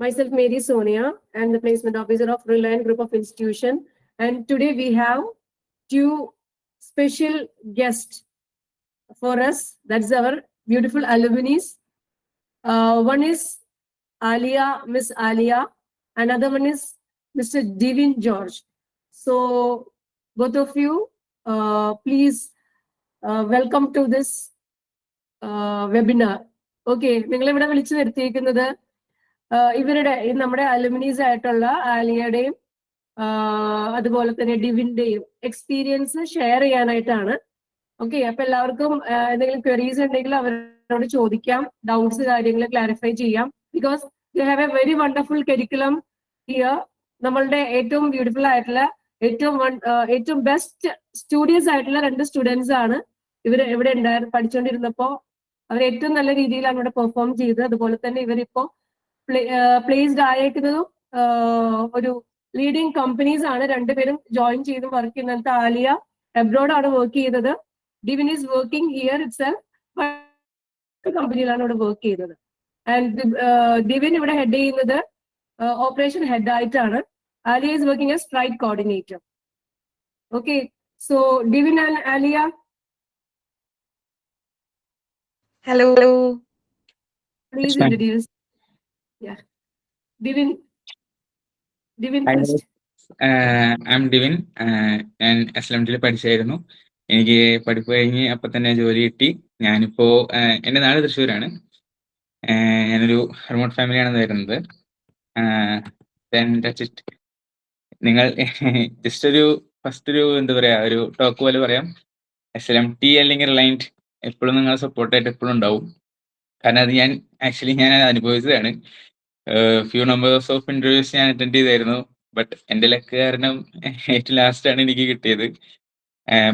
Myself, Mary Sonia, and the placement officer of Reliant Group of Institution. And today we have two special guests for us. That's our beautiful alumni. One is Alia, Miss Alia. Another one is Mr. Devin George. So both of you, please welcome to this webinar. Okay, നിങ്ങളിവിടെ വിളിച്ചു വരുത്തിയിരിക്കുന്നത് ഇവരുടെ നമ്മുടെ അലുമിനീസ് ആയിട്ടുള്ള ആലിയയുടെയും അതുപോലെ തന്നെ ഡിവിന്റെയും experience share ചെയ്യാനായിട്ടാണ്. Okay, അപ്പൊ എല്ലാവർക്കും എന്തെങ്കിലും ക്വറീസ് ഉണ്ടെങ്കിൽ അവരോട് ചോദിക്കാം, ഡൗട്ട്സ് കാര്യങ്ങൾ ക്ലാരിഫൈ ചെയ്യാം. Because you have A very wonderful curriculum here. നമ്മളുടെ ഏറ്റവും ബ്യൂട്ടിഫുൾ ആയിട്ടുള്ള ഏറ്റവും ബെസ്റ്റ് സ്റ്റുഡിയസ് ആയിട്ടുള്ള 2 സ്റ്റുഡൻസ് ആണ് ഇവർ ഇവിടെ പഠിച്ചുകൊണ്ടിരുന്നപ്പോ അവർ ഏറ്റവും നല്ല രീതിയിലാണ് ഇവിടെ പെർഫോം ചെയ്തത്. അതുപോലെ തന്നെ ഇവരിപ്പോ പ്ലേസ്ഡ് ആയേക്കുന്നതും ഒരു ലീഡിങ് കമ്പനീസ് ആണ്. 2 പേരും ജോയിൻ ചെയ്ത് വർക്ക് ചെയ്യുന്നത്. ആലിയ അബ്രോഡ് ആണ് വർക്ക് ചെയ്തത്. Divin is working here itself കമ്പനിയിലാണ് ഇവിടെ വർക്ക് ചെയ്തത്. ആൻഡ് ഡിവിൻ ഇവിടെ ഹെഡ് ചെയ്യുന്നത് ഓപ്പറേഷൻ ഹെഡ് ആയിട്ടാണ്. Alia is working as strike coordinator. Okay, so Divin and Alia. Hello. Please introduce. Yeah, Divin first. I'm Divin. ഞാൻ SLMT പഠിച്ചായിരുന്നു. എനിക്ക് പഠിപ്പ് കഴിഞ്ഞ് അപ്പൊ തന്നെ ജോലി കിട്ടി. ഞാനിപ്പോ എൻ്റെ നാട് തൃശ്ശൂരാണ്. ഞാനൊരു റിമോട്ട് ഫാമിലിയാണ് വരുന്നത്. നിങ്ങൾ ജസ്റ്റ് ഫസ്റ്റ് എന്താ പറയാ, ഒരു ടോക്ക് പോലെ പറയാം. SLMT അല്ലെങ്കിൽ റിലയൻറ്റ് എപ്പോഴും നിങ്ങളെ സപ്പോർട്ടായിട്ട് എപ്പോഴും ഉണ്ടാവും. കാരണം അത് ഞാൻ അനുഭവിച്ചതാണ്. ഫ്യൂ നമ്പേഴ്സ് ഓഫ് ഇന്റർവ്യൂസ് ഞാൻ അറ്റൻഡ് ചെയ്തായിരുന്നു. ബട്ട് എൻ്റെ ലക്ക് കാരണം ഏറ്റവും ലാസ്റ്റാണ് എനിക്ക് കിട്ടിയത്.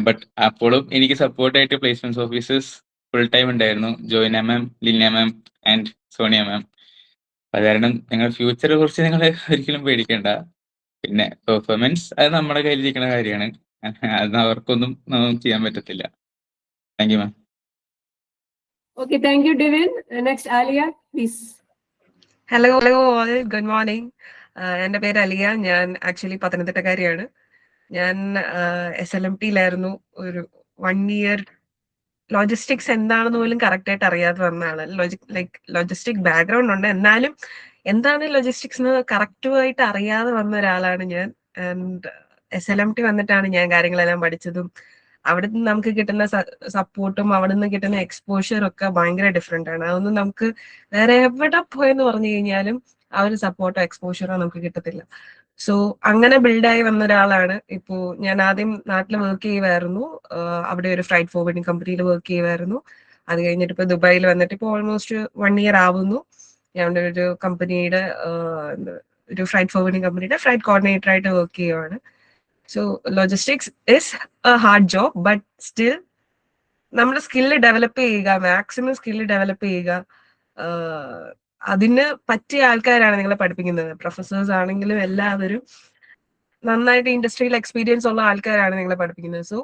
ബട്ട് അപ്പോഴും എനിക്ക് സപ്പോർട്ടായിട്ട് പ്ലേസ്മെന്റ് ഓഫീസേഴ്സ് ഫുൾ ടൈം ഉണ്ടായിരുന്നു. ജോയിന മാം, ലിന മാം ആൻഡ് സോണിയ മാം. അത് കാരണം നിങ്ങൾ ഫ്യൂച്ചറെ കുറിച്ച് നിങ്ങൾ ഒരിക്കലും പേടിക്കേണ്ട. പിന്നെ പെർഫോമൻസ് അത് നമ്മുടെ കയ്യിലിരിക്കുന്ന കാര്യമാണ്. അത് അവർക്കൊന്നും ചെയ്യാൻ പറ്റത്തില്ല. Thank you ma'am. Okay, thank you, Divin. Next, Alia, please. Hello all, good morning. എൻ്റെ പേര് അലിയ. ഞാൻ ആക്ച്വലി പത്തനംതിട്ടക്കാരിയാണ്. ഞാൻ SLMT-ലായിരുന്നു ഒരു 1 year. ലോജിസ്റ്റിക്സ് എന്താണെന്ന് പോലും കറക്റ്റ് ആയിട്ട് അറിയാതെ വന്ന ആള്. ലോജിസ്റ്റിക് ബാക്ക്ഗ്രൗണ്ട് ഉണ്ട്, എന്നാലും എന്താണ് ലോജിസ്റ്റിക്സ് എന്ന് കറക്റ്റുമായിട്ട് അറിയാതെ വന്ന ഒരാളാണ് ഞാൻ. ആൻഡ് SLMT വന്നിട്ടാണ് ഞാൻ കാര്യങ്ങളെല്ലാം പഠിച്ചതും. അവിടെ നിന്ന് നമുക്ക് കിട്ടുന്ന സപ്പോർട്ടും അവിടെ നിന്ന് കിട്ടുന്ന എക്സ്പോഷറും ഒക്കെ ഭയങ്കര ഡിഫറെന്റ് ആണ്. അതൊന്നും നമുക്ക് വേറെ എവിടെ പോയെന്ന് പറഞ്ഞു കഴിഞ്ഞാലും ആ ഒരു സപ്പോർട്ടോ എക്സ്പോഷറോ നമുക്ക് കിട്ടത്തില്ല. സോ അങ്ങനെ ബിൽഡായി വന്ന ഒരാളാണ്. ഇപ്പോ ഞാൻ ആദ്യം നാട്ടിൽ വർക്ക് ചെയ്യുമായിരുന്നു. അവിടെ ഒരു ഫ്രൈറ്റ് ഫോർവേഡിങ് കമ്പനിയിൽ വർക്ക് ചെയ്യുമായിരുന്നു. അത് കഴിഞ്ഞിട്ട് ഇപ്പൊ ദുബായിൽ വന്നിട്ട് ഇപ്പോൾ ഓൾമോസ്റ്റ് 1 year ആവുന്നു. ഞാൻ ഒരു കമ്പനിയുടെ ഒരു ഫ്രൈറ്റ് ഫോർവേഡിങ് കമ്പനിയുടെ ഫ്രൈറ്റ് കോർഡിനേറ്റർ ആയിട്ട് വർക്ക് ചെയ്യുവാണ്. So logistics is A hard job, but still നമ്മുടെ സ്കില്ല് ഡെവലപ്പ് ചെയ്യുക, മാക്സിമം സ്കില്ല് ഡെവലപ്പ് ചെയ്യുക. അതിന് പറ്റിയ ആൾക്കാരാണ് നിങ്ങളെ പഠിപ്പിക്കുന്നത്. പ്രൊഫസേഴ്സ് ആണെങ്കിലും എല്ലാവരും നന്നായിട്ട് ഇൻഡസ്ട്രിയിൽ എക്സ്പീരിയൻസ് ഉള്ള ആൾക്കാരാണ് നിങ്ങളെ പഠിപ്പിക്കുന്നത്. സോ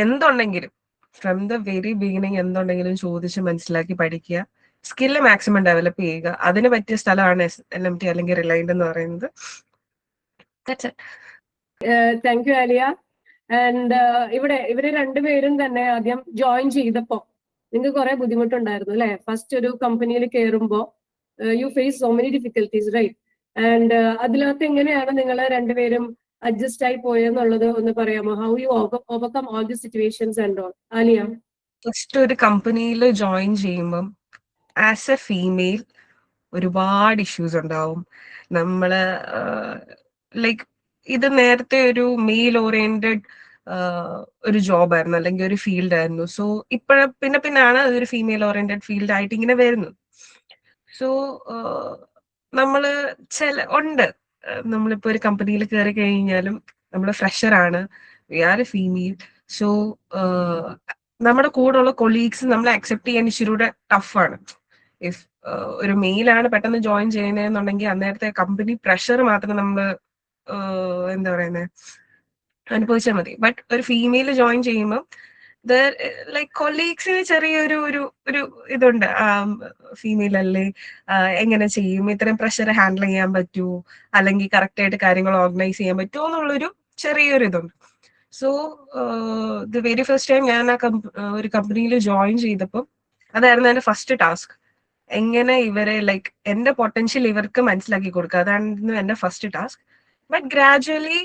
എന്തുണ്ടെങ്കിലും ഫ്രം ദ വെരി ബിഗിനിങ് എന്തുണ്ടെങ്കിലും ചോദിച്ച് മനസ്സിലാക്കി പഠിക്കുക, സ്കില്ല് മാക്സിമം ഡെവലപ്പ് ചെയ്യുക. അതിന് പറ്റിയ സ്ഥലമാണ് SLMT അല്ലെങ്കിൽ റിലയൻറ്റ് എന്ന് പറയുന്നത്. Thank you Alia. ആൻഡ് ഇവര് 2 പേരും തന്നെ ആദ്യം ജോയിൻ ചെയ്തപ്പോ നിങ്ങൾക്ക് കുറെ ബുദ്ധിമുട്ടുണ്ടായിരുന്നു അല്ലെ? ഫസ്റ്റ് ഒരു കമ്പനിയിൽ കയറുമ്പോ you face so many difficulties, right? And അതിനകത്ത് എങ്ങനെയാണ് നിങ്ങൾ 2 പേരും അഡ്ജസ്റ്റ് ആയി പോയെന്നുള്ളത് ഒന്ന് പറയാമോ? How you overcome all the situations and all. Aliya, first ഒരു കമ്പനിയിൽ ജോയിൻ ചെയ്യുമ്പം ആസ് എ ഫീമെയിൽ ഒരുപാട് ഇഷ്യൂസ് ഉണ്ടാവും. നമ്മള് ലൈക്ക് ഇത് നേരത്തെ ഒരു മെയിൽ ഓറിയന്റഡ് ഒരു ജോബായിരുന്നു അല്ലെങ്കിൽ ഒരു ഫീൽഡ് ആയിരുന്നു. സോ പിന്നാണ് അതൊരു ഫീമെയിൽ ഓറിയന്റഡ് ഫീൽഡ് ആയിട്ട് ഇങ്ങനെ വരുന്നത്. സോ നമ്മള് നമ്മളിപ്പോ ഒരു കമ്പനിയിൽ കയറി കഴിഞ്ഞാലും നമ്മൾ ഫ്രഷർ ആണ്, we are a female. So നമ്മുടെ കൂടെയുള്ള കൊളീഗ്സ് നമ്മളെ അക്സെപ്റ്റ് ചെയ്യാൻ ഇച്ചിരൂടെ ടഫാണ്. ഇഫ് ഒരു മെയിലാണ് പെട്ടെന്ന് ജോയിൻ ചെയ്യുന്നതെന്നുണ്ടെങ്കിൽ അന്നേരത്തെ കമ്പനി പ്രഷർ മാത്രം നമ്മൾ എന്താ പറയുന്നത് അനുഭവിച്ചാൽ മതി. ബട്ട് ഒരു ഫീമെയിൽ ജോയിൻ ചെയ്യുമ്പോൾ ലൈക് കൊളീഗ്സിന് ചെറിയൊരു ഒരു ഒരു ഇതുണ്ട്, ഫീമെയിൽ അല്ലേ, എങ്ങനെ ചെയ്യും, ഇത്രയും പ്രഷർ ഹാൻഡിൽ ചെയ്യാൻ പറ്റുമോ, അല്ലെങ്കിൽ കറക്റ്റ് ആയിട്ട് കാര്യങ്ങൾ ഓർഗനൈസ് ചെയ്യാൻ പറ്റുമോ എന്നുള്ളൊരു ചെറിയൊരു ഇതുണ്ട്. So the very first time ഞാൻ ഒരു കമ്പനിയിൽ ജോയിൻ ചെയ്തപ്പോൾ അതായിരുന്നു എന്റെ ഫസ്റ്റ് ടാസ്ക്. എങ്ങനെ ഇവരെ ലൈക്ക് എന്റെ പൊട്ടൻഷ്യൽ ഇവർക്ക് മനസ്സിലാക്കി കൊടുക്കുക, അതായിരുന്നു എന്റെ first task. But gradually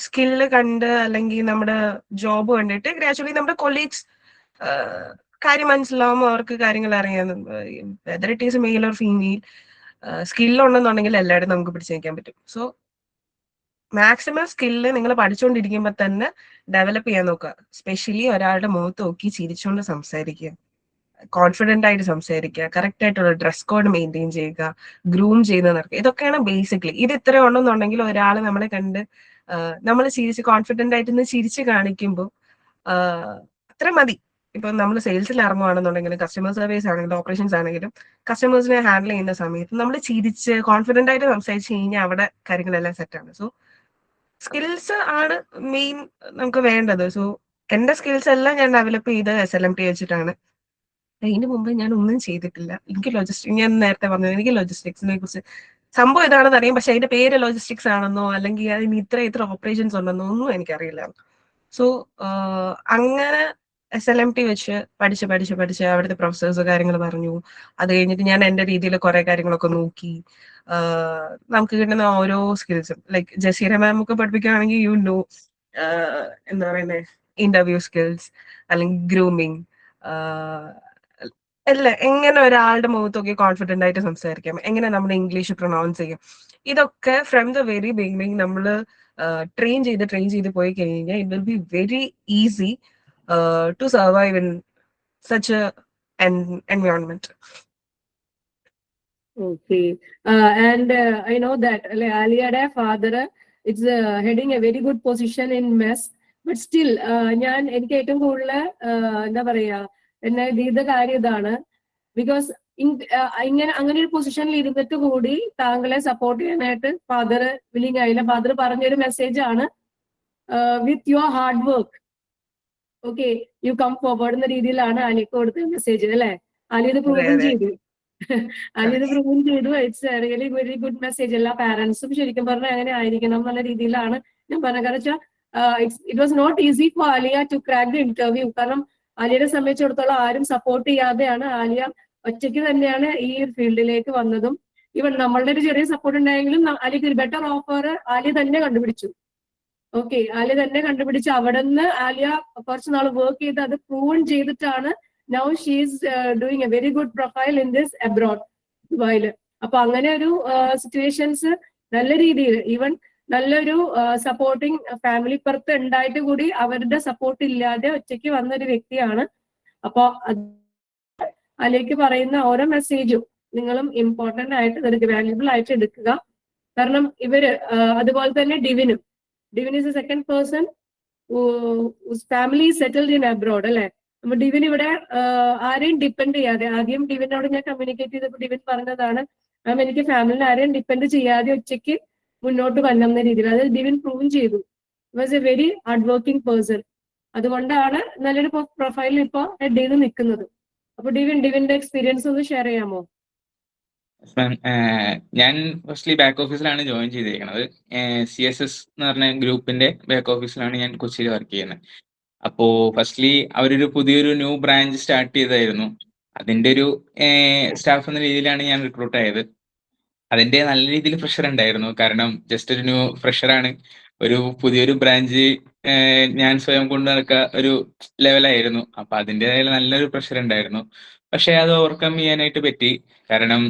skill കണ്ട് അല്ലെങ്കിൽ നമ്മുടെ ജോബ് കണ്ടിട്ട് ഗ്രാജുവലി നമ്മുടെ കൊളീഗ്സ് കാര്യം മനസ്സിലാവുമ്പോൾ അവർക്ക് കാര്യങ്ങൾ അറിയാം. Whether it is male or female, സ്കില്ലുണ്ടെന്നുണ്ടെങ്കിൽ എല്ലായിടും നമുക്ക് പിടിച്ചു നിൽക്കാൻ പറ്റും. സോ മാക്സിമം സ്കില്ല് നിങ്ങൾ പഠിച്ചുകൊണ്ടിരിക്കുമ്പോൾ തന്നെ ഡെവലപ്പ് ചെയ്യാൻ നോക്കുക. സ്പെഷ്യലി ഒരാളുടെ മുഖത്ത് നോക്കി ചിരിച്ചുകൊണ്ട് സംസാരിക്കുക, കോൺഫിഡന്റ് ആയിട്ട് സംസാരിക്കുക, കറക്റ്റ് ആയിട്ടുള്ള ഡ്രസ് കോഡ് മെയിൻറ്റെയിൻ ചെയ്യുക, ഗ്രൂം ചെയ്ത് നടക്കുക. ഇതൊക്കെയാണ് ബേസിക്കലി. ഇത് ഇത്ര ഉണ്ടെന്നുണ്ടെങ്കിൽ ഒരാൾ നമ്മളെ കണ്ട് നമ്മൾ ചിരിച്ച് കോൺഫിഡന്റ് ആയിട്ട് ചിരിച്ച് കാണിക്കുമ്പോൾ അത്ര മതി. ഇപ്പൊ നമ്മൾ സെയിൽസിൽ ഇറങ്ങുവാണെന്നുണ്ടെങ്കിലും കസ്റ്റമർ സർവീസ് ആണെങ്കിലും ഓപ്പറേഷൻസ് ആണെങ്കിലും കസ്റ്റമേഴ്സിനെ ഹാൻഡിൽ ചെയ്യുന്ന സമയത്ത് നമ്മൾ ചിരിച്ച് കോൺഫിഡന്റ് ആയിട്ട് സംസാരിച്ച് കഴിഞ്ഞാൽ അവിടെ കാര്യങ്ങളെല്ലാം സെറ്റാണ്. സോ സ്കിൽസ് ആണ് മെയിൻ നമുക്ക് വേണ്ടത്. സോ എന്റെ സ്കിൽസ് എല്ലാം ഞാൻ ഡെവലപ്പ് ചെയ്ത് SLMT വെച്ചിട്ടാണ്. അതിന് മുമ്പ് ഞാൻ ഒന്നും ചെയ്തിട്ടില്ല. എനിക്ക് ഞാൻ നേരത്തെ പറഞ്ഞത് എനിക്ക് ലോജിസ്റ്റിക്സിനെ കുറിച്ച് സംഭവം ഇതാണെന്ന് അറിയാം, പക്ഷെ അതിന്റെ പേര് ലോജിസ്റ്റിക്സ് ആണെന്നോ അല്ലെങ്കിൽ അതിന് ഇത്ര ഓപ്പറേഷൻസ് ഉണ്ടെന്നോ ഒന്നും എനിക്കറിയില്ല. സോ അങ്ങനെ SLMT വെച്ച് പഠിച്ച് അവിടുത്തെ പ്രൊഫസേഴ്സ് കാര്യങ്ങൾ പറഞ്ഞു. അത് കഴിഞ്ഞിട്ട് ഞാൻ എന്റെ രീതിയിൽ കുറെ കാര്യങ്ങളൊക്കെ നോക്കി. നമുക്ക് കിട്ടുന്ന ഓരോ സ്കിൽസും ലൈക്ക് ജസീറ മാം ഒക്കെ പഠിപ്പിക്കുകയാണെങ്കിൽ എന്താ പറയുന്നത്, ഇന്റർവ്യൂ സ്കിൽസ് അല്ലെങ്കിൽ ഗ്രൂമിങ്, അല്ല എങ്ങനെ ഒരാളുടെ മുഖത്തൊക്കെ കോൺഫിഡന്റ് ആയിട്ട് സംസാരിക്കാം, എങ്ങനെ നമ്മൾ ഇംഗ്ലീഷ് പ്രൊനൗൺസ് ചെയ്യും, ഇതൊക്കെ ഫ്രം ദ വെരി ബിഗിനിങ് നമ്മൾ ട്രെയിൻ ചെയ്ത് പോയി കഴിഞ്ഞാൽ it will be very easy to survive in such a environment. Okay. And I know that Aliയുടെ father is heading a very good position in MES. But still, എനിക്ക് ഏറ്റവും കൂടുതൽ എന്താ പറയാ എന്നെ ചെയ്ത കാര്യം ഇതാണ്. ബിക്കോസ് അങ്ങനെ ഒരു പൊസിഷനിൽ ഇരുന്നിട്ട് കൂടി താങ്കളെ സപ്പോർട്ട് ചെയ്യാനായിട്ട് ഫാദർ വില്ലിങ് ആയില്ല. ഫാദർ പറഞ്ഞൊരു മെസ്സേജ് ആണ്, with your hard work okay you come forward എന്ന രീതിയിലാണ് അലിക്ക് കൊടുത്ത മെസ്സേജ് അല്ലെ. അലി ഇത് പ്രൂവൻ ചെയ്തു. അലിത് പ്രൂവ് ചെയ്തു. It's really very good message. എല്ലാ പാരന്റ്സും ശരിക്കും പറഞ്ഞാൽ അങ്ങനെ ആയിരിക്കണം എന്നുള്ള രീതിയിലാണ് ഞാൻ പറഞ്ഞത്. കാരണം വെച്ചാൽ it was not easy for Aliya to crack the interview. കാരണം ആലിയയെ സംബന്ധിച്ചിടത്തോളം ആരും സപ്പോർട്ട് ചെയ്യാതെയാണ് ആലിയ ഒറ്റയ്ക്ക് തന്നെയാണ് ഈ ഫീൽഡിലേക്ക് വന്നതും. ഈവൻ നമ്മളുടെ ഒരു ചെറിയ സപ്പോർട്ട് ഉണ്ടായെങ്കിലും ആലിയക്ക് ഒരു ബെറ്റർ ഓഫർ ആലിയ തന്നെ കണ്ടുപിടിച്ചു. ഓക്കെ, ആലിയ തന്നെ കണ്ടുപിടിച്ച് അവിടെ നിന്ന് ആലിയ കുറച്ച് നാൾ വർക്ക് ചെയ്ത് അത് പ്രൂവൺ ചെയ്തിട്ടാണ് now she is doing a very good profile in this abroad, ദുബായില്. അപ്പൊ അങ്ങനെ ഒരു സിറ്റുവേഷൻസ് നല്ല രീതിയിൽ ഈവൻ നല്ലൊരു സപ്പോർട്ടിങ് ഫാമിലി പുറത്ത് ഉണ്ടായിട്ട് കൂടി അവരുടെ സപ്പോർട്ട് ഇല്ലാതെ ഒറ്റയ്ക്ക് വന്ന ഒരു വ്യക്തിയാണ്. അപ്പൊ അതിലേക്ക് പറയുന്ന ഓരോ മെസ്സേജും നിങ്ങളും ഇമ്പോർട്ടന്റ് ആയിട്ട് എടുക്കുക, വാല്യുബിൾ ആയിട്ട് എടുക്കുക. കാരണം ഇവര് അതുപോലെ തന്നെ Divin is A second person family settled in abroad അല്ലെ. അപ്പൊ ഡിവിൻ ഇവിടെ ആരെയും ഡിപ്പെൻഡ് ചെയ്യാതെ, ആദ്യം ഡിവിനോട് ഞാൻ കമ്മ്യൂണിക്കേറ്റ് ചെയ്തപ്പോൾ ഡിവിൻ പറഞ്ഞതാണ് മാം എനിക്ക് ഫാമിലിനെ ആരെയും ഡിപ്പെൻഡ് ചെയ്യാതെ ഒറ്റയ്ക്ക് മുന്നോട്ട് വന്ന രീതിയിൽ. അത് ഡിവിൻ പ്രൂവ് ചെയ്തു. Was A very hard working person. അതുകൊണ്ടാണ് നല്ലൊരു പ്രൊഫൈലിൽ ഇപ്പൊ ഹെഡ് ചെയ്ത് നിൽക്കുന്നത്. അപ്പൊ ഡിവിന്റെ എക്സ്പീരിയൻസ് ഒന്ന് ഷെയർ ചെയ്യാമോ? ഞാൻ ഫസ്റ്റ്ലി ബാക്ക് ഓഫീസിലാണ് ജോയിൻ ചെയ്തിരിക്കുന്നത്. CSS എന്ന് പറഞ്ഞ ഗ്രൂപ്പിന്റെ ബാക്ക് ഓഫീസിലാണ് ഞാൻ കൊച്ചിയിൽ വർക്ക് ചെയ്യുന്നത്. അപ്പോ ഫസ്റ്റ്ലി അവരൊരു പുതിയൊരു ന്യൂ ബ്രാഞ്ച് സ്റ്റാർട്ട് ചെയ്തായിരുന്നു. അതിന്റെ ഒരു സ്റ്റാഫ് എന്ന രീതിയിലാണ് ഞാൻ റിക്രൂട്ട് ആയത്. അതിന്റെ നല്ല രീതിയിൽ പ്രഷർ ഉണ്ടായിരുന്നു. കാരണം ജസ്റ്റ് ഒരു ന്യൂ ഫ്രഷറാണ്, ഒരു പുതിയൊരു ബ്രാഞ്ച് ഞാൻ സ്വയം കൊണ്ടു നടക്കുക ഒരു ലെവലായിരുന്നു. അപ്പൊ അതിൻ്റെതായ നല്ലൊരു പ്രഷർ ഉണ്ടായിരുന്നു. പക്ഷെ അത് ഓവർകം ചെയ്യാനായിട്ട് പറ്റി. കാരണം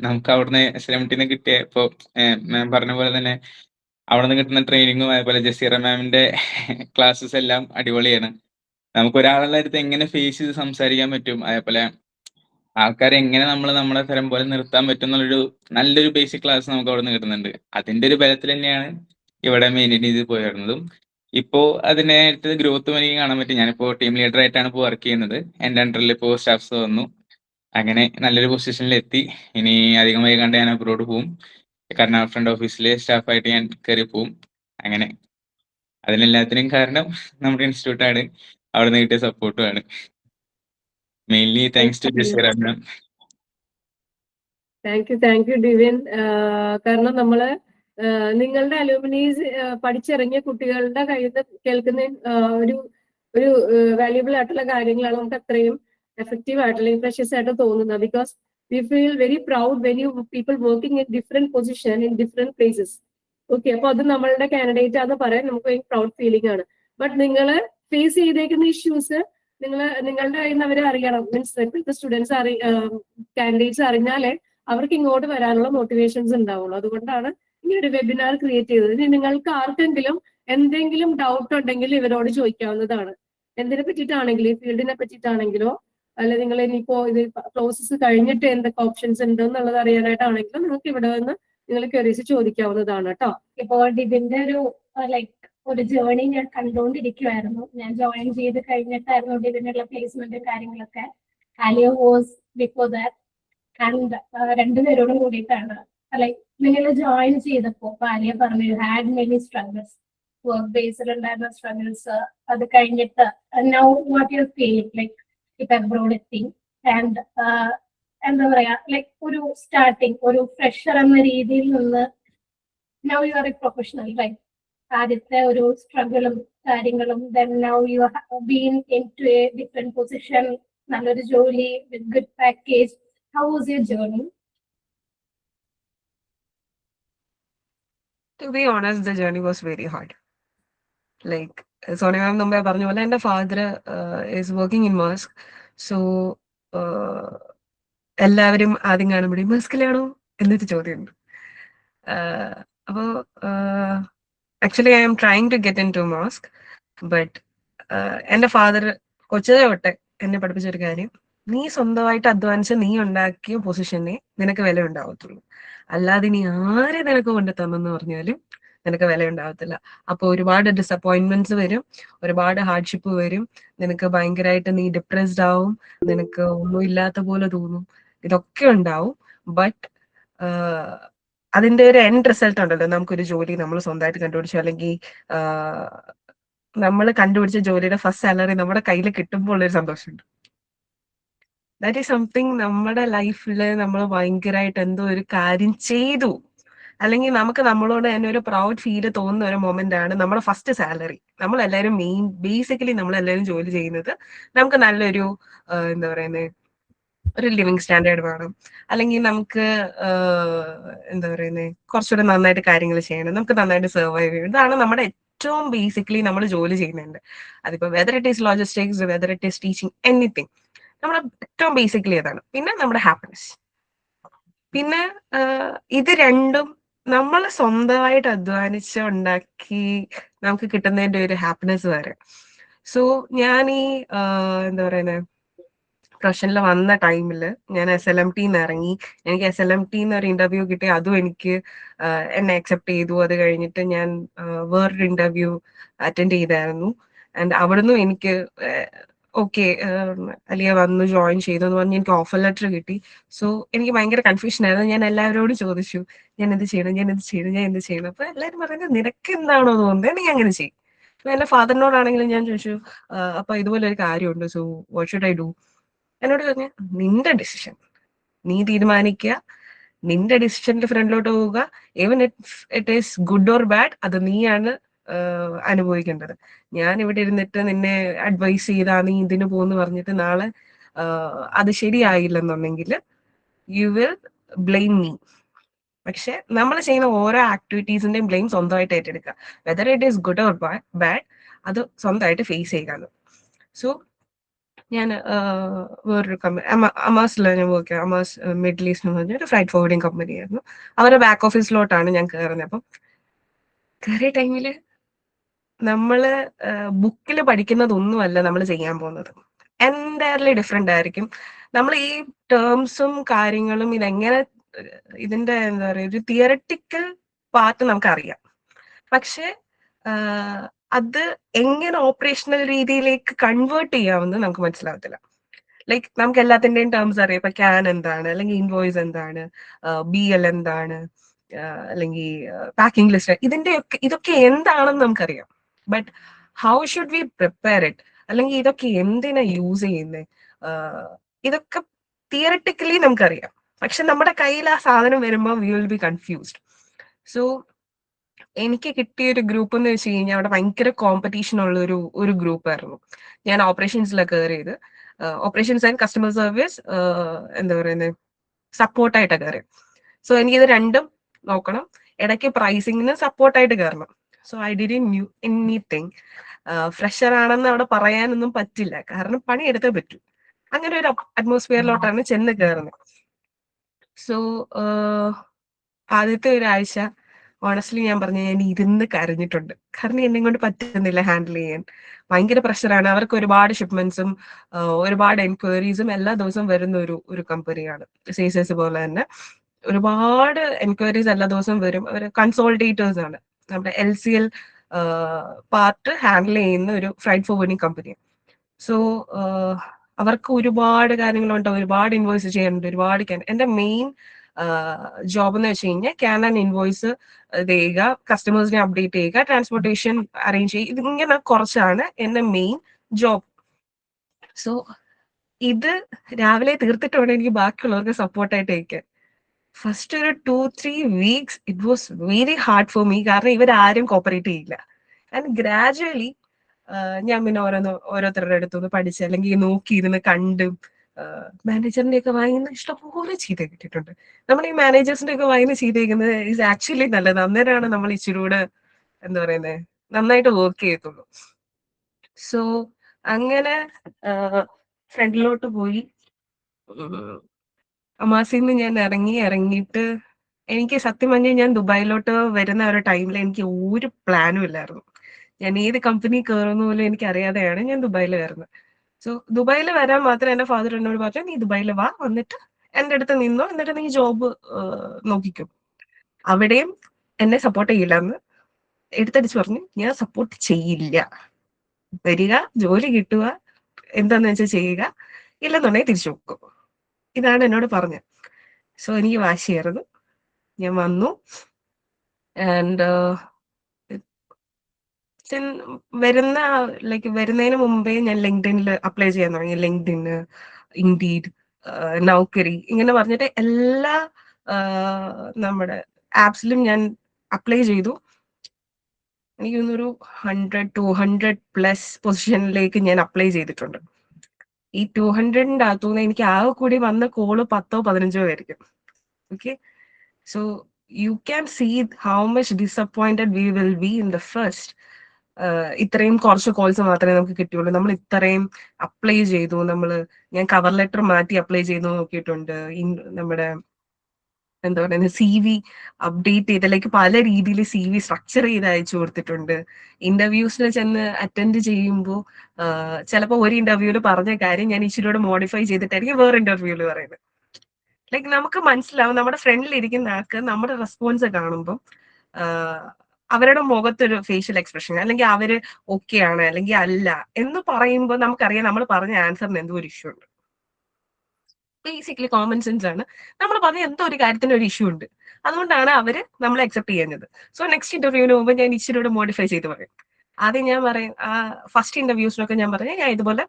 നമുക്ക് അവിടുന്ന് SLMT കിട്ടിയ ഇപ്പോ മാം പറഞ്ഞ പോലെ തന്നെ അവിടെ നിന്ന് കിട്ടുന്ന ട്രെയിനിങ്ങും അതേപോലെ ജസീറ മാമിന്റെ ക്ലാസ്സസ് എല്ലാം അടിപൊളിയാണ്. നമുക്ക് ഒരാളുടെ അടുത്ത് എങ്ങനെ ഫേസ് ചെയ്ത് സംസാരിക്കാൻ പറ്റും, അതേപോലെ ആൾക്കാരെ എങ്ങനെ നമ്മൾ നമ്മുടെ തരം പോലെ നിർത്താൻ പറ്റും എന്നുള്ളൊരു നല്ലൊരു ബേസിക് ക്ലാസ് നമുക്ക് അവിടെ നിന്ന് കിട്ടുന്നുണ്ട്. അതിന്റെ ഒരു ബലത്തിൽ തന്നെയാണ് ഇവിടെ മെയിൻറ്റെയിൻ ചെയ്ത് പോയിരുന്നതും. ഇപ്പോ അതിനായിട്ട് ഗ്രോത്ത് എനിക്ക് കാണാൻ പറ്റും. ഞാനിപ്പോ ടീം ലീഡർ ആയിട്ടാണ് ഇപ്പോൾ വർക്ക് ചെയ്യുന്നത്. എന്റെ അണ്ടറിൽ ഇപ്പോൾ സ്റ്റാഫ്സ് വന്നു. അങ്ങനെ നല്ലൊരു പൊസിഷനിൽ എത്തി. ഇനി അധികം വൈകാണ്ട് ഞാൻ അബ്രോഡ് പോവും. കാരണം ഫ്രണ്ട് ഓഫീസിലെ സ്റ്റാഫായിട്ട് ഞാൻ കയറി പോവും. അങ്ങനെ അതിനെല്ലാത്തിനും കാരണം നമ്മുടെ ഇൻസ്റ്റിറ്റ്യൂട്ടാണ്. അവിടുന്ന് കിട്ടിയ സപ്പോർട്ടുമാണ്. Mainly thanks to Jaseera ma'am. Thank you Divin. കാരണം നമ്മള് നിങ്ങളുടെ അലൂമിനീസ് പഠിച്ചിറങ്ങിയ കുട്ടികളുടെ കയ്യിൽ നിന്ന് കേൾക്കുന്ന ഒരു വാല്യുബിൾ ആയിട്ടുള്ള കാര്യങ്ങളാണ് നമുക്ക് അത്രയും എഫക്റ്റീവ് ആയിട്ടുള്ള പ്രഷ്യസ് ആയിട്ട് തോന്നുന്നത്. Because we feel very proud when you people working in different position in different places. Okay, അപ്പൊ അത് നമ്മളുടെ കാൻഡിഡേറ്റ് ആണെന്ന് പറയാൻ നമുക്ക് ഭയങ്കര പ്രൗഡ് ഫീലിംഗ് ആണ്. ബട്ട് നിങ്ങൾ ഫേസ് ചെയ്തേക്കുന്ന ഇഷ്യൂസ് നിങ്ങളുടെ കയ്യിൽ നിന്ന് അവരെ അറിയണം. മീൻസ് ഇപ്പോഴത്തെ സ്റ്റുഡൻസ് കാൻഡിഡേറ്റ്സ് അറിഞ്ഞാലേ അവർക്ക് ഇങ്ങോട്ട് വരാനുള്ള മോട്ടിവേഷൻസ് ഉണ്ടാവുള്ളൂ. അതുകൊണ്ടാണ് ഇങ്ങനെ ഒരു വെബിനാർ ക്രിയേറ്റ് ചെയ്തത്. ഇനി നിങ്ങൾക്ക് ആർക്കെങ്കിലും എന്തെങ്കിലും ഡൗട്ട് ഉണ്ടെങ്കിൽ ഇവരോട് ചോദിക്കാവുന്നതാണ്. എന്തിനെ പറ്റിയിട്ടാണെങ്കിലും, ഈ ഫീൽഡിനെ പറ്റിയിട്ടാണെങ്കിലോ, അല്ലെ നിങ്ങൾ ഇനിയിപ്പോ ഇത് പ്രോസസ്സ് കഴിഞ്ഞിട്ട് എന്തൊക്കെ ഓപ്ഷൻസ് ഉണ്ട് എന്നുള്ളത് അറിയാനായിട്ടാണെങ്കിലും നിങ്ങൾക്ക് ഇവിടെ നിന്ന് നിങ്ങൾ ക്വയറീസ് ചോദിക്കാവുന്നതാണ് കേട്ടോ. ഇപ്പോ ഇതിന്റെ ഒരു ജേർണി ഞാൻ കണ്ടുകൊണ്ടിരിക്കുവായിരുന്നു. ഞാൻ ജോയിൻ ചെയ്ത് കഴിഞ്ഞിട്ടായിരുന്നു ഇതിനുള്ള പ്ലേസ്മെന്റും കാര്യങ്ങളൊക്കെ. Alia was before that. And രണ്ടുപേരോടും കൂടിയിട്ടാണ് നിങ്ങൾ ജോയിൻ ചെയ്തപ്പോ ആലിയ പറഞ്ഞു ഹാഡ് മെനി സ്ട്രഗിൾസ്, വർക്ക് ബേസിൽ ഉണ്ടായിരുന്ന സ്ട്രഗിൾസ്. അത് കഴിഞ്ഞിട്ട് നൗ വാട്ട് യു ഫീൽ ഇപ്പൊ അബ്രോഡ് എത്തി ആൻഡ് എന്താ പറയാ ഒരു സ്റ്റാർട്ടിങ് ഒരു ഫ്രഷർ എന്ന രീതിയിൽ നിന്ന് now you are a professional right. ആദ്യത്തെ ഒരു സ്ട്രഗിളും കാര്യങ്ങളും then now you been into a different position, നല്ലൊരു ജോലി with good package. How was your journey? To be honest, the journey was very hard. Like Sonia ma'am മുമ്പേ പറഞ്ഞ പോലെ എൻ്റെ father is working in Mask. So എല്ലാവരും ആദ്യം കാണുമ്പോഴേ മാസ്കിലാണോ എന്നൊരു ചോദ്യമുണ്ട്. അപ്പോൾ actually I am trying to get into Mask. But എൻ്റെ ഫാദർ കൊച്ചേ തൊട്ടെ എന്നെ പഠിപ്പിച്ചൊരു കാര്യം, നീ സ്വന്തമായിട്ട് അധ്വാനിച്ച് നീ ഉണ്ടാക്കിയ പൊസിഷനെ നിനക്ക് വില ഉണ്ടാവത്തുള്ളൂ. അല്ലാതെ നീ ആരെ നിനക്ക് കൊണ്ട് തന്നെന്ന് പറഞ്ഞാലും നിനക്ക് വില ഉണ്ടാവത്തില്ല. അപ്പൊ ഒരുപാട് ഡിസപ്പോയിന്റ്മെന്റ്സ് വരും, ഒരുപാട് ഹാർഡ്ഷിപ്പ് വരും, നിനക്ക് ഭയങ്കരമായിട്ട് നീ ഡിപ്രസ്ഡ് ആവും, നിനക്ക് ഒന്നും ഇല്ലാത്ത പോലെ തോന്നും, ഇതൊക്കെ ഉണ്ടാവും. ബട്ട് അതിന്റെ ഒരു എൻഡ് റിസൾട്ട് ഉണ്ടല്ലോ, നമുക്കൊരു ജോലി നമ്മൾ സ്വന്തമായിട്ട് കണ്ടുപിടിച്ചു, അല്ലെങ്കിൽ നമ്മൾ കണ്ടുപിടിച്ച ജോലിയുടെ ഫസ്റ്റ് സാലറി നമ്മുടെ കയ്യിൽ കിട്ടുമ്പോൾ ഉള്ളൊരു സന്തോഷമുണ്ട്. ദാറ്റ് ഈസ് സംതിങ് നമ്മുടെ ലൈഫിൽ നമ്മൾ ഭയങ്കരമായിട്ട് എന്തോ ഒരു കാര്യം ചെയ്തു, അല്ലെങ്കിൽ നമുക്ക് നമ്മളോട് തന്നെ ഒരു പ്രൗഡ് ഫീല് തോന്നുന്ന ഒരു മൊമെന്റ് ആണ് നമ്മുടെ ഫസ്റ്റ് സാലറി. നമ്മളെല്ലാവരും ബേസിക്കലി നമ്മളെല്ലാവരും ജോലി ചെയ്യുന്നത് നമുക്ക് നല്ലൊരു എന്താ പറയുന്നത് ഒരു ലിവിങ് സ്റ്റാൻഡേർഡ് വേണം, അല്ലെങ്കിൽ നമുക്ക് എന്താ പറയുന്നത് കുറച്ചുകൂടെ നന്നായിട്ട് കാര്യങ്ങൾ ചെയ്യണം, നമുക്ക് നന്നായിട്ട് സർവൈവ് ചെയ്യണം. ഇതാണ് നമ്മുടെ ഏറ്റവും ബേസിക്കലി നമ്മൾ ജോലി ചെയ്യുന്നുണ്ട്. അതിപ്പോ whether it is logistics, whether it is teaching, anything, നമ്മുടെ ഏറ്റവും ബേസിക്കലി അതാണ്. പിന്നെ നമ്മുടെ ഹാപ്പിനെസ്. പിന്നെ ഇത് രണ്ടും നമ്മൾ സ്വന്തമായിട്ട് അധ്വാനിച്ച് ഉണ്ടാക്കി നമുക്ക് കിട്ടുന്നതിന്റെ ഒരു ഹാപ്പിനെസ് വരെ. സോ ഞാൻ ഈ എന്താ പറയുന്നത് പ്രൊഫഷനിൽ വന്ന ടൈമിൽ ഞാൻ SLMT ഇറങ്ങി. എനിക്ക് SLMT ഒരു ഇന്റർവ്യൂ കിട്ടി, അതും എനിക്ക് എന്നെ അക്സെപ്റ്റ് ചെയ്തു. അത് കഴിഞ്ഞിട്ട് ഞാൻ വേറൊരു ഇന്റർവ്യൂ അറ്റൻഡ് ചെയ്തായിരുന്നു. ആൻഡ് അവിടുന്ന് എനിക്ക് ഓക്കെ അലിയ വന്നു ജോയിൻ ചെയ്തു എന്ന് പറഞ്ഞ് എനിക്ക് ഓഫർ ലെറ്റർ കിട്ടി. സോ എനിക്ക് ഭയങ്കര കൺഫ്യൂഷൻ ആയിരുന്നു. ഞാൻ എല്ലാവരോടും ചോദിച്ചു ഞാൻ എന്ത് ചെയ്യണം. അപ്പൊ എല്ലാവരും പറയുന്നത് നിനക്ക് എന്താണോ തോന്നുന്നത് നീ അങ്ങനെ ചെയ്യും. അപ്പൊ എന്റെ ഫാദറിനോടാണെങ്കിലും ഞാൻ ചോദിച്ചു അപ്പൊ ഇതുപോലെ ഒരു കാര്യമുണ്ട്, so what should I do? എന്നോട് പറഞ്ഞു നിന്റെ ഡിസിഷൻ, നീ തീരുമാനിക്കുക, നിന്റെ ഡിസിഷന്റെ ഫ്രണ്ടിലോട്ട് പോവുക. Even it is good or bad, അത് നീയാണ് അനുഭവിക്കേണ്ടത്. ഞാൻ ഇവിടെ ഇരുന്നിട്ട് നിന്നെ അഡ്വൈസ് ചെയ്താ നീ ഇതിന് പോകുന്നു പറഞ്ഞിട്ട് നാളെ അത് ശരിയായില്ലെന്നുണ്ടെങ്കിൽ യു വിൽ ബ്ലെയിം മീ. പക്ഷെ നമ്മൾ ചെയ്യുന്ന ഓരോ ആക്ടിവിറ്റീസിന്റെയും ബ്ലെയിം സ്വന്തമായിട്ട് ഏറ്റെടുക്കുക. Whether it is good or bad, അത് സ്വന്തമായിട്ട് ഫേസ് ചെയ്യുക. സോ ഞാൻ വേറൊരു കമ്പനി അമാസിലാണ് ഞാൻ വർക്ക് ചെയ്യുക. അമാസ് മിഡിൽ ഈസ്റ്റ് എന്ന് പറഞ്ഞ ഒരു ഫ്രൈറ്റ് ഫോർവേഡിങ് കമ്പനി ആയിരുന്നു. അവരുടെ ബാക്ക് ഓഫീസിലോട്ടാണ് ഞാൻ കയറുന്നത്. അപ്പം കയറിയ ടൈമില് നമ്മള് ബുക്കിൽ പഠിക്കുന്നതൊന്നുമല്ല നമ്മൾ ചെയ്യാൻ പോകുന്നത്, എൻറ്റയർലി ഡിഫറെന്റ് ആയിരിക്കും. നമ്മൾ ഈ ടേംസും കാര്യങ്ങളും ഇതെങ്ങനെ ഇതിന്റെ എന്താ പറയുക ഒരു തിയററ്റിക്കൽ പാർട്ട് നമുക്കറിയാം, പക്ഷെ അത് എങ്ങനെ ഓപ്പറേഷണൽ രീതിയിലേക്ക് കൺവേർട്ട് ചെയ്യാമെന്ന് നമുക്ക് മനസ്സിലാവത്തില്ല. ലൈക്ക് നമുക്ക് എല്ലാത്തിന്റെയും ടേംസ് അറിയാം. ഇപ്പൊ ക്യാൻ എന്താണ്, അല്ലെങ്കിൽ ഇൻവോയ്സ് എന്താണ്, BL എന്താണ്, അല്ലെങ്കിൽ പാക്കിംഗ് ലിസ്റ്റ്, ഇതൊക്കെ എന്താണെന്ന് നമുക്കറിയാം. But how should we prepare it, അല്ലെങ്കിൽ ഇതൊക്കെ എന്തിനാ യൂസ് ചെയ്യുന്നത്, ഇതൊക്കെ തിയററ്റിക്കലി നമുക്കറിയാം. പക്ഷെ നമ്മുടെ കയ്യിൽ ആ സാധനം വരുമ്പോൾ V will B confused. So എനിക്ക് കിട്ടിയ ഒരു ഗ്രൂപ്പ് എന്ന് വെച്ച് കഴിഞ്ഞാൽ അവിടെ ഭയങ്കര കോമ്പറ്റീഷൻ ഉള്ള ഒരു ഗ്രൂപ്പായിരുന്നു. ഞാൻ ഓപ്പറേഷൻസിലൊക്കെ കയറിയത്, ഓപ്പറേഷൻസ് ആൻഡ് കസ്റ്റമർ സർവീസ് എന്താ പറയുന്നത് സപ്പോർട്ടായിട്ടൊക്കെ കയറി. സോ എനിക്കിത് രണ്ടും നോക്കണം, ഇടയ്ക്ക് പ്രൈസിങ്ങിന് സപ്പോർട്ടായിട്ട് കയറണം. So I didn't new anything. Fresher ആണെന്ന് അവിടെ പറയാനൊന്നും പറ്റില്ല, കാരണം പണിയെടുത്തേ പറ്റൂ. അങ്ങനെ ഒരു അറ്റ്മോസ്ഫിയറിലോട്ടാണ് ചെന്ന് കയറുന്നത്. സോ ആദ്യത്തെ ഒരാഴ്ച ഓണസ്റ്റ്ലി ഞാൻ പറഞ്ഞു, ഞാൻ ഇരുന്ന് കരഞ്ഞിട്ടുണ്ട്. കാരണം എന്നെ കൊണ്ട് പറ്റുന്നില്ല ഹാൻഡിൽ ചെയ്യാൻ. ഭയങ്കര പ്രഷറാണ്. അവർക്ക് ഒരുപാട് ഷിപ്മെന്റ്സും ഒരുപാട് എൻക്വയറീസും എല്ലാ ദിവസവും വരുന്ന ഒരു കമ്പനിയാണ്. സേസസ് പോലെ തന്നെ ഒരുപാട് എൻക്വയറീസ് എല്ലാ ദിവസവും വരും. അവർ കൺസോൾട്ടേറ്റേഴ്സ് ആണ്. നമ്മുടെ LCL പാർട്ട് ഹാൻഡിൽ ചെയ്യുന്ന ഒരു ഫ്രൈറ്റ് ഫോർവേഡിങ് കമ്പനി. സോ അവർക്ക് ഒരുപാട് കാര്യങ്ങളുണ്ട്, ഒരുപാട് ഇൻവോയ്സ് ചെയ്യാനുണ്ട്, ഒരുപാട്. എന്റെ മെയിൻ ജോബ് എന്ന് വെച്ച് കഴിഞ്ഞാൽ ക്യാൻ ഇൻവോയ്സ് ചെയ്യുക, കസ്റ്റമേഴ്സിനെ അപ്ഡേറ്റ് ചെയ്യുക, ട്രാൻസ്പോർട്ടേഷൻ അറേഞ്ച് ചെയ്യുക, ഇതിങ്ങനെ കുറച്ചാണ് എന്റെ മെയിൻ ജോബ്. സോ ഇത് രാവിലെ തീർത്തിട്ട് വേണം എനിക്ക് ബാക്കിയുള്ളവർക്ക് സപ്പോർട്ടായിട്ട് ഇരിക്കാൻ. ഫസ്റ്റ് ഒരു 2-3 weeks it was very hard for me, കാരണം ഇവരാരും കോപ്പറേറ്റ് ചെയ്യില്ല. ആൻഡ് ഗ്രാജുവലി ഞാൻ പിന്നെ ഓരോരുത്തരുടെ അടുത്തുനിന്ന് പഠിച്ച് അല്ലെങ്കിൽ നോക്കിയിരുന്ന് കണ്ടും മാനേജറിന്റെ ഒക്കെ വായിന്ന് ഇഷ്ടംപോലെ ചീത്ത കിട്ടിയിട്ടുണ്ട്. നമ്മൾ ഈ മാനേജേഴ്സിന്റെ ഒക്കെ വായിന്ന് ചീത്തയ്ക്കുന്നത് ഈസ് ആക്ച്വലി നല്ലത്. അന്നേരമാണ് നമ്മൾ ഇച്ചിരി കൂടെ എന്താ പറയുന്നത് നന്നായിട്ട് വർക്ക് ചെയ്യത്തുള്ളൂ. സോ അങ്ങനെ ഫ്രണ്ടിലോട്ട് പോയി. അമാസിന്ന് ഞാൻ ഇറങ്ങിയിട്ട് എനിക്ക് സത്യം പറഞ്ഞാൽ ഞാൻ ദുബായിലോട്ട് വരുന്ന ഒരു ടൈമിൽ എനിക്ക് ഒരു പ്ലാനും ഇല്ലായിരുന്നു. ഞാൻ ഏത് കമ്പനി കയറുന്ന പോലും എനിക്ക് അറിയാതെയാണ് ഞാൻ ദുബായിൽ കയറുന്നത്. സോ ദുബായിൽ വരാൻ മാത്രം എന്റെ ഫാദർ എന്നോട് പറഞ്ഞു, നീ ദുബായിൽ വാ, വന്നിട്ട് എന്റെ അടുത്ത് നിന്നോ, എന്നിട്ട് നീ ജോബ് നോക്കിക്കും. അവിടെയും എന്നെ സപ്പോർട്ട് ചെയ്യില്ല എന്ന് എടുത്തടിച്ച് പറഞ്ഞു, ഞാൻ സപ്പോർട്ട് ചെയ്യില്ല. വരിക, ജോലി കിട്ടുക, എന്താന്ന് വെച്ചാൽ ചെയ്യുക, ഇല്ലെന്നുണ്ടെങ്കിൽ തിരിച്ചു വെക്കും. ഇതാണ് എന്നോട് പറഞ്ഞത്. സോ എനിക്ക് വാശിയായിരുന്നു. ഞാൻ വന്നു. ആൻഡ് വരുന്നതിന് മുമ്പേ ഞാൻ ലിങ്ക്ഡിനിൽ അപ്ലൈ ചെയ്യാൻ തുടങ്ങി. ലിങ്ക്ഡിന്, ഇൻഡീഡ്, നൗക്കരി ഇങ്ങനെ പറഞ്ഞിട്ട് എല്ലാ നമ്മുടെ ആപ്സിലും ഞാൻ അപ്ലൈ ചെയ്തു. എനിക്ക് തോന്നുന്നൊരു 100-200+ പൊസിഷനിലേക്ക് ഞാൻ അപ്ലൈ ചെയ്തിട്ടുണ്ട്. ഈ 200ന്റെ അകത്തുനിന്ന് എനിക്ക് ആകെ കൂടി വന്ന കോള് 10-15 ആയിരിക്കും. Okay, so you can see how much disappointed we will be in the first. ഇത്രയും കുറച്ച് കോൾസ് മാത്രമേ നമുക്ക് കിട്ടിയുള്ളൂ. നമ്മൾ ഇത്രയും അപ്ലൈ ചെയ്തു. ഞാൻ കവർ ലെറ്റർ മാറ്റി അപ്ലൈ ചെയ്തു നോക്കിയിട്ടുണ്ട്. നമ്മുടെ എന്താ പറയുന്നത് CV അപ്ഡേറ്റ് ചെയ്തതിലേക്ക് പല രീതിയിൽ CV സ്ട്രക്ചർ ചെയ്ത് അയച്ചു കൊടുത്തിട്ടുണ്ട്. ഇന്റർവ്യൂസിൽ ചെന്ന് അറ്റൻഡ് ചെയ്യുമ്പോൾ ചിലപ്പോൾ ഒരു ഇന്റർവ്യൂവിൽ പറഞ്ഞ കാര്യം ഞാൻ ഇച്ചിരിയോടെ മോഡിഫൈ ചെയ്തിട്ടായിരിക്കും വേറെ ഇന്റർവ്യൂവിൽ പറയുന്നത്. നമുക്ക് മനസ്സിലാവും നമ്മുടെ ഫ്രണ്ടിൽ ഇരിക്കുന്ന ആൾക്ക് നമ്മുടെ റെസ്പോൺസ് കാണുമ്പോൾ അവരുടെ മുഖത്തൊരു ഫേഷ്യൽ എക്സ്പ്രഷൻ, അല്ലെങ്കിൽ അവര് ഓക്കെ ആണ് അല്ലെങ്കിൽ അല്ല എന്ന് പറയുമ്പോൾ നമുക്കറിയാം നമ്മൾ പറഞ്ഞ ആൻസറിന് എന്തോ ഒരു ഇഷ്യൂ ഉണ്ട്. ബേസിക്കലി കോമൺ സെൻസ് ആണ്. നമ്മൾ പറഞ്ഞ എന്തോ ഒരു കാര്യത്തിന് ഒരു ഇഷ്യൂ ഉണ്ട്, അതുകൊണ്ടാണ് അവര് നമ്മളെ അക്സെപ്റ്റ് ചെയ്യുന്നത്. സോ നെക്സ്റ്റ് ഇന്റർവ്യൂവിന് മുമ്പ് ഞാൻ ഇച്ചിരിയോടെ മോഡിഫൈ ചെയ്ത് പറയും. ആദ്യം ഞാൻ പറയും, ഫസ്റ്റ് ഇന്റർവ്യൂസിനൊക്കെ ഞാൻ പറഞ്ഞ ഞാൻ ഇതുപോലെ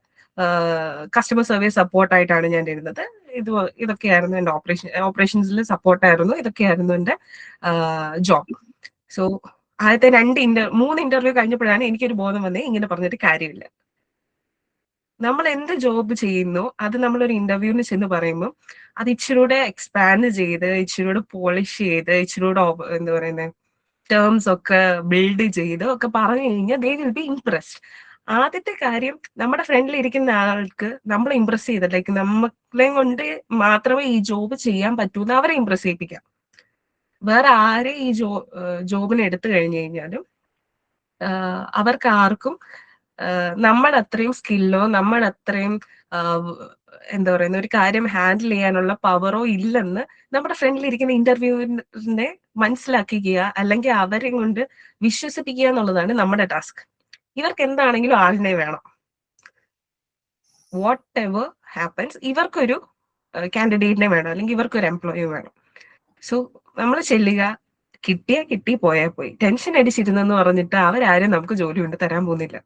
കസ്റ്റമർ സർവീസ് സപ്പോർട്ടായിട്ടാണ് ഞാൻ ഇരുന്നത്. ഇതൊക്കെയായിരുന്നു എന്റെ ഓപ്പറേഷൻസിൽ സപ്പോർട്ടായിരുന്നു, ഇതൊക്കെയായിരുന്നു എന്റെ ജോബ്. സോ ആദ്യത്തെ 3 ഇന്റർവ്യൂ കഴിഞ്ഞപ്പോഴാണ് എനിക്കൊരു ബോധം വന്നേ, ഇങ്ങനെ പറഞ്ഞിട്ട് കാര്യമില്ല. നമ്മൾ എന്ത് ജോബ് ചെയ്യുന്നു അത് നമ്മളൊരു ഇന്റർവ്യൂവിന് ചെന്ന് പറയുമ്പോൾ അത് ഇച്ചിരൂടെ എക്സ്പാൻഡ് ചെയ്ത്, ഇച്ചിരൂടെ പോളിഷ് ചെയ്ത്, ഇച്ചിരൂടെ എന്താ പറയുന്നത് ടേംസ് ഒക്കെ ബിൽഡ് ചെയ്ത് ഒക്കെ പറഞ്ഞു കഴിഞ്ഞാൽ ദേ വിൽ ബി ഇംപ്രസ്ഡ്. ആദ്യത്തെ കാര്യം, നമ്മുടെ ഫ്രണ്ടിൽ ഇരിക്കുന്ന ആൾക്ക് നമ്മളെ ഇംപ്രസ് ചെയ്ത്, നമ്മളെ കൊണ്ട് മാത്രമേ ഈ ജോബ് ചെയ്യാൻ പറ്റൂ എന്ന് അവരെ ഇംപ്രസ് ചെയ്യിപ്പിക്കാം. വേറെ ആരെ ഈ ജോബിന് എടുത്തു കഴിഞ്ഞു കഴിഞ്ഞാലും അവർക്ക് ആർക്കും നമ്മുടെ അത്രയും സ്കില്ലോ നമ്മുടെ അത്രയും എന്താ പറയുന്ന ഒരു കാര്യം ഹാൻഡിൽ ചെയ്യാനുള്ള പവറോ ഇല്ലെന്ന് നമ്മുടെ ഫ്രണ്ടിൽ ഇരിക്കുന്ന ഇന്റർവ്യൂവിനെ മനസ്സിലാക്കുക, അല്ലെങ്കിൽ അവരെ കൊണ്ട് വിശ്വസിപ്പിക്കുക എന്നുള്ളതാണ് നമ്മുടെ ടാസ്ക്. ഇവർക്ക് എന്താണെങ്കിലും ആളിനെ വേണം. വാട്ട് എവർ ഹാപ്പൻസ് ഇവർക്കൊരു കാൻഡിഡേറ്റിനെ വേണം, അല്ലെങ്കിൽ ഇവർക്കൊരു എംപ്ലോയി വേണം. സോ നമ്മൾ ചെല്ലുക, കിട്ടിയാ കിട്ടി, പോയാ പോയി. ടെൻഷൻ അടിച്ചിരുന്നെന്ന് പറഞ്ഞിട്ട് അവരാരും നമുക്ക് ജോലി കൊണ്ട് തരാൻ പോകുന്നില്ല.